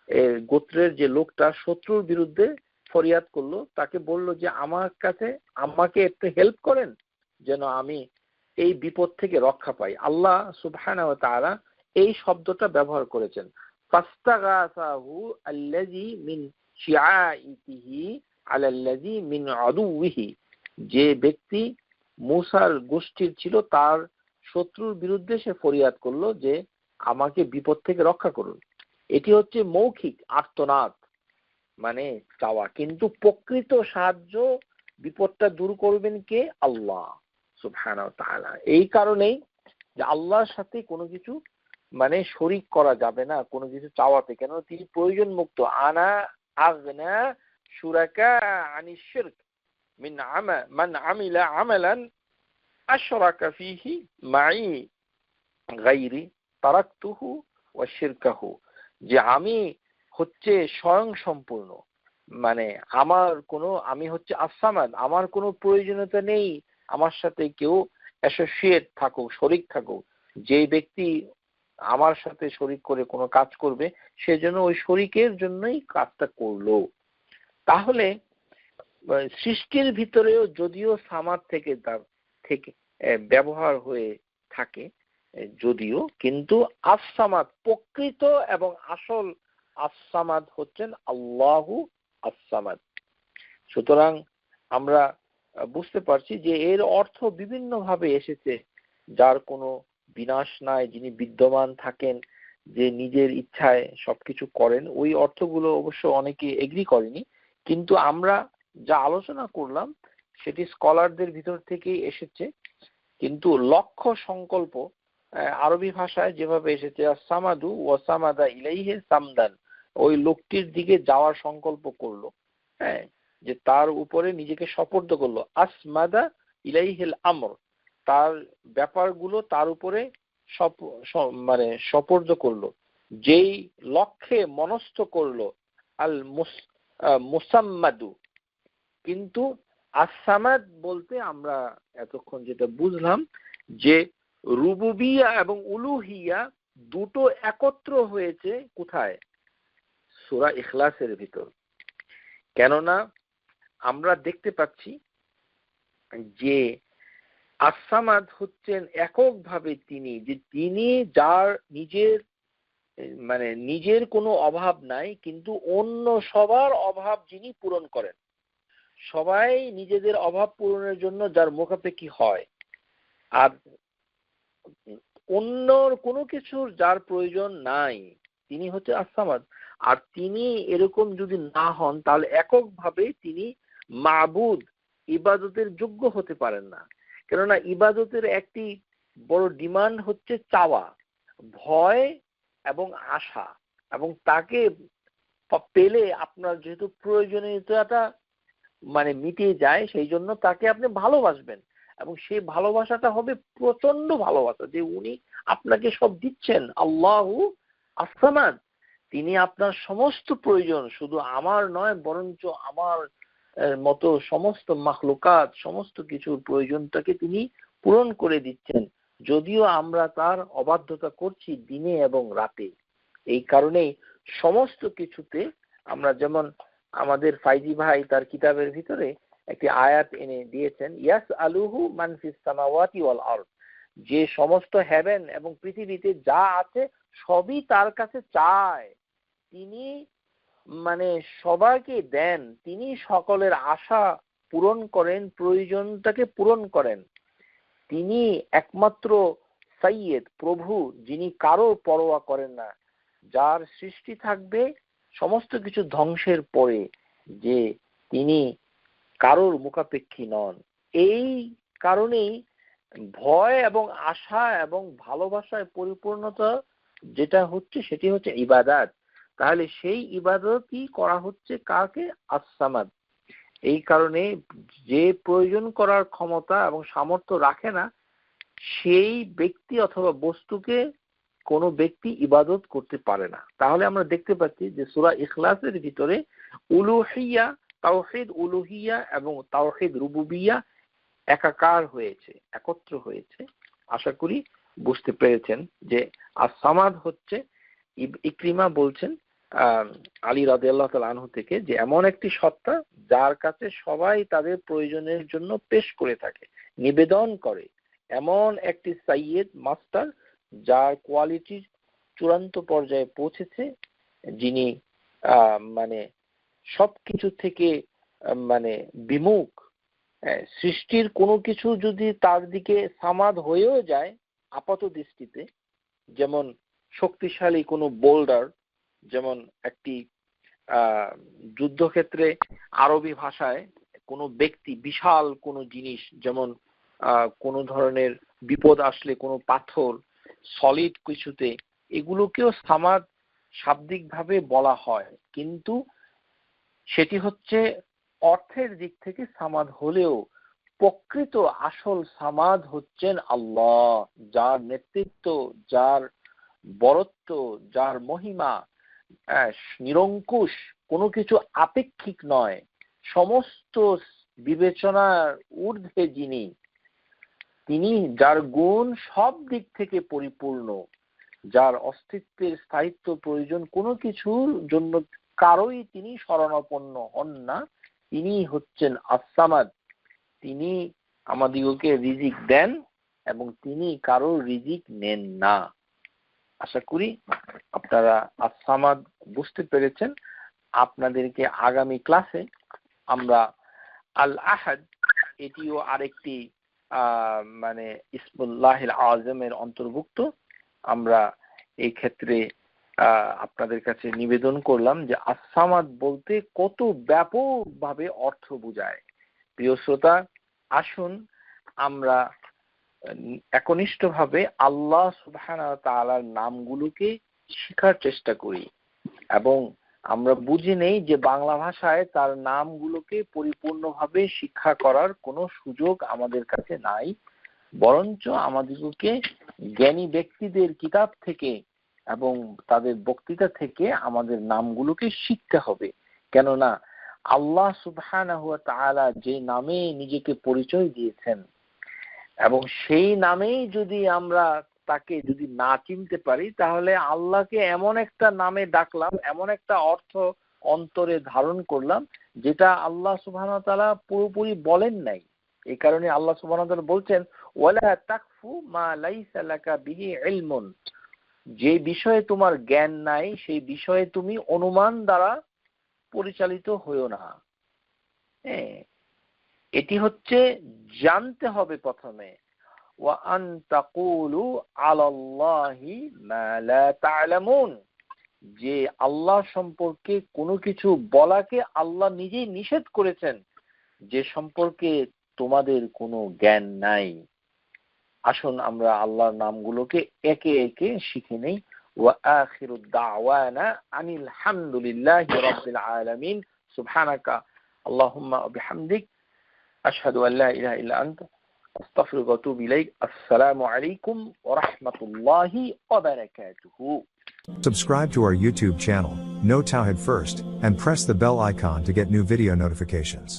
এর গোত্রের যে লোকটা শত্রুর বিরুদ্ধে ফরিয়াদ করলো, তাকে বলল যে আমার কাছে আমাকে একটু হেল্প করেন যেন আমি এই বিপদ থেকে রক্ষা পাই। আল্লাহ সুবহানাহু ওয়া তাআলা এই শব্দটা ব্যবহার করেছেন, ফাস্তাগাসাহু আল্লাযী মিন শিআইতিহি আলাল্লাযী মিন আদুওয়িহি, যে ব্যক্তি মূসার গোষ্ঠীর ছিল তার শত্রুর বিরুদ্ধে সে ফরিয়াদ করলো যে আমাকে বিপদ থেকে রক্ষা করুন। এটি হচ্ছে মৌখিক আর্তনাদ, মানে চাওয়া, কিন্তু প্রকৃত সাহায্য, বিপদটা দূর করবেন কে? আল্লাহ সুবহানাহু ওয়া তাআলা। এই কারণেই যে আল্লাহর সাথে কোনো কিছু মানে শরীক করা যাবে না কোনো কিছু চাওয়াতে, কেন তিনি প্রয়োজন মুক্ত। আনা আগনা শুরাকা আনিশ শিরক মিন মান আমিলা আমালান আশরাকা ফিহি মাই গায়রি তারাকতুহু ওয়া শিরকাহু, যে আমি হচ্ছে স্বয়ং সম্পূর্ণ, মানে আমি হচ্ছে আস-সামাদ, আমার কোনো প্রয়োজনীয়তা নেই আমার সাথে কেউ অ্যাসোসিয়েট থাকুক, শরীক থাকুক। যে ব্যক্তি আমার সাথে শরীক করে কোনো কাজ করবে সেজন্য ওই শরীকের জন্যই কাজটা করলো। তাহলে সৃষ্টির ভিতরেও যদিও সামাদ থেকে তার থেকে ব্যবহার হয়ে থাকে যদিও, কিন্তু আস-সামাদ প্রকৃত এবং আসল আস-সামাদ হচ্ছেন আল্লাহু আস-সামাদ। সুতরাং আমরা বুঝতে পারছি যে এর অর্থ বিভিন্ন ভাবে এসেছে, যার কোনো বিনাশ নাই, যিনি বিদ্যমান থাকেন, যে নিজের ইচ্ছায় সবকিছু করেন, ওই অর্থগুলো অবশ্য অনেকে এগ্রি করেনি, কিন্তু আমরা যা আলোচনা করলাম সেটি স্কলারদের ভিতর থেকেই এসেছে। কিন্তু লক্ষ্য সংকল্প আরবি ভাষায় যেভাবে এসেছে সামাদু ওয়া সামাদা ইলাইহি সামদান, ওই লোকটির দিকে যাওয়ার সংকল্প করলো, হ্যাঁ, যে তার উপরে নিজেকে সপর্দ করলো। আসমাদা ইলাইহিল আমর, তার ব্যাপারগুলো তার উপরে মানে সপর্দ করলো, যেই লক্ষ্যে মনস্থ করলো। আল মুসাম্মাদু, কিন্তু আসামাদ বলতে আমরা এতক্ষণ যেটা বুঝলাম যে রুবুবিয়া এবং উলুহিয়া দুটো একত্র হয়েছে কোথায়? সূরা ইখলাসের ভিতর। কেননা আমরা দেখতে পাচ্ছি যে আসামাদ হচ্ছেন এককভাবে তিনি, যে তিনি যার নিজের মানে নিজের কোনো অভাব নাই, কিন্তু অন্য সবার অভাব যিনি পূরণ করেন। সবাই নিজেদের অভাব পূরণের জন্য যার মুখাপেক্ষী হয়, আর অন্যর কোনো কিছুর যার প্রয়োজন নাই, তিনি হচ্ছে আসামাদ। আর তিনি এরকম যদি না হন তাহলে এককভাবে তিনি মাবুদ, ইবাদতের যোগ্য হতে পারেন না। কেননা ইবাদতের একটি বড় ডিমান্ড হচ্ছে চাওয়া, ভয় এবং আশা, এবং তাকে পেলে আপনার যেহেতু প্রয়োজনীয়তাটা মানে মিটে যায়, সেই জন্য তাকে আপনি ভালোবাসবেন, এবং সেই ভালোবাসাটা হবে প্রচন্ড ভালোবাসা, যে উনি আপনাকে সব দিচ্ছেন। আল্লাহু আসসামাদ, তিনি আপনার সমস্ত প্রয়োজন, শুধু আমার নয় বরঞ্চ আমার মতো সমস্ত মাখলুকাত, সমস্ত কিছুর প্রয়োজনটাকে তিনি পূরণ করে দিচ্ছেন, যদিও আমরা তার অবাধ্যতা করছি দিনে এবং রাতে। এই কারণেই সমস্ত কিছুতে আমরা, যেমন আমাদের ফাইজি ভাই তার কিতাবের ভিতরে একটি আয়াত এনে দিয়েছেন, ইয়াস আলুহু মান ফিস সামাওয়াতি ওয়াল আরদ, যে সমস্ত হেভেন এবং পৃথিবীতে যা আছে সবই তার কাছে চায়, তিনি মানে সবাইকে দেন, তিনি সকলের আশা পূরণ করেন, প্রয়োজনটাকে পূরণ করেন। তিনি একমাত্র সাইয়েদ, প্রভু, যিনি কারো পরোয়া করেন না, যার সৃষ্টি থাকবে সমস্ত কিছু ধ্বংসের পরে, যে তিনি কারোর মুখাপেক্ষী নন। এই কারণেই ভয় এবং আশা এবং ভালোবাসায় পরিপূর্ণতা যেটা হচ্ছে সেটি হচ্ছে ইবাদত। তাহলে সেই ইবাদতই করা হচ্ছে কাকে? আস-সামাদ। এই কারণে যে প্রয়োজন করার ক্ষমতা এবং সামর্থ্য রাখে না, সেই ব্যক্তি অথবা বস্তুকে কোনো ব্যক্তি ইবাদত করতে পারে না। তাহলে আমরা দেখতে পাচ্ছি যে সূরা ইখলাসের ভিতরে উলুহিয়া, তাওহীদ উলুহিয়া এবং তাওহীদ রুবুবিয়া একাকার হয়েছে, একত্র হয়েছে। আশা করি বুঝতে পেরেছেন যে আস-সামাদ হচ্ছে, ইকরিমা বলছেন আলী রাদিয়াল্লাহু তাআলা আনহু থেকে, যে এমন একটি সত্তা যার কাছে সবাই তাদের প্রয়োজনের জন্য পেশ করে থাকে, নিবেদন করে, এমন একটি সাইয়েদ মাস্টার যার কোয়ালিটি চূড়ান্ত পর্যায়ে পৌঁছেছে, যিনি মানে সবকিছু থেকে মানে বিমুখ। সৃষ্টির কোনো কিছু যদি তার দিকে সামাদ হয়েও যায় আপাত দৃষ্টিতে, যেমন শক্তিশালী কোনো বোল্ডার, যেমন একটি যুদ্ধক্ষেত্রে আরবি ভাষায় কোনো ব্যক্তি বিশাল কোনো জিনিস, যেমন কোনো ধরনের বিপদ আসলে কোনো পাথর, সলিড কিছুতে, এগুলোকেও সামাদ শাব্দিকভাবে বলা হয়, কিন্তু সেটি হচ্ছে অর্থের দিক থেকে সামাদ হলেও প্রকৃত আসল সামাদ হচ্ছেন আল্লাহ, যার নেতৃত্ব, যার বরত্ব, যার মহিমা নিরঙ্কুশ, কোনো কিছু আপেক্ষিক নয়, সমস্ত বিবেচনার ঊর্ধ্বে যিনি, তিনি যার গুণ সব দিক থেকে পরিপূর্ণ, যার অস্তিত্বের স্থায়িত্ব প্রয়োজন কোনো কিছুর জন্য কারোই তিনি শরণাপন্ন হন না, তিনি হচ্ছেন আস-সামাদ। তিনি আমাদিগকে রিজিক দেন এবং তিনি কারোর রিজিক নেন না। আশা করি আপনারা আস-সামাদ বুঝতে পেরেছেন। আপনাদেরকে আগামী ক্লাসে আমরা আল আহাদ, এটিও আরেকটি মানে ইসমুল্লাহিল আযমের অন্তর্ভুক্ত, আমরা এই ক্ষেত্রে আপনাদের কাছে নিবেদন করলাম যে আস-সামাদ বলতে কত ব্যাপকভাবে অর্থ বোঝায়। প্রিয় শ্রোতা, আসুন আমরা একনিষ্ঠভাবে আল্লাহ সুবহানাহু ওয়া তাআলার নামগুলোকে শেখার চেষ্টা করি এবং আমরা বুঝে নেই যে বাংলা ভাষায় তার নামগুলোকে পরিপূর্ণভাবে শিক্ষা করার কোনো সুযোগ আমাদের কাছে নাই, বরঞ্চ আমাদেরকে জ্ঞানী ব্যক্তিদের কিতাব থেকে এবং তাদের বক্তৃতা থেকে আমাদের নামগুলোকে শিখতে হবে। কেননা আল্লাহ সুবহানাহু ওয়া তাআলা যে নামে নিজেকে পরিচয় দিয়েছেন এবং সেই নামেই যদি আমরা তাকে যদি না চিনতে পারি, তাহলে আল্লাহকে এমন একটা নামে ডাকলাম, এমন একটা অর্থ অন্তরে ধারণ করলাম যেটা আল্লাহ সুবহানাহু ওয়া তাআলা পুরোপুরি বলেন নাই। এই কারণে আল্লাহ সুবহানাহু ওয়া তাআলা বলছেন, ওয়ালা তাকফু মা লাইসা লাকা বিহি ইলমুন, যে বিষয়ে তোমার জ্ঞান নাই সেই বিষয়ে তুমি অনুমান দ্বারা পরিচালিত হইও না। এটি হচ্ছে জানতে হবে প্রথমে, ওয়া আন তাকুলু আলাল্লাহি মা লা তা'লামুন, যে আল্লাহ সম্পর্কে কোনো কিছু বলাকে আল্লাহ নিজেই নিষেধ করেছেন যে সম্পর্কে তোমাদের কোনো জ্ঞান নাই। আসুন আমরা আল্লাহর নামগুলোকে একে একে শিখে নেই। ওয়া আখিরু দাওয়ানা আনিল হামদুলিল্লাহি রাব্বিল আলামিন। সুবহানাকা আল্লাহুম্মা ওয়া বিহামদিক আশহাদু আল লা ইলাহা ইল্লা আনতা আস্তাগফিরুকা ওয়া আতুবু ইলাইক। আসসালামু আলাইকুম ওয়া রাহমাতুল্লাহি ওয়া বারাকাতুহু। Subscribe to our YouTube channel, Know Tawhid First, and press the bell icon to get new video notifications.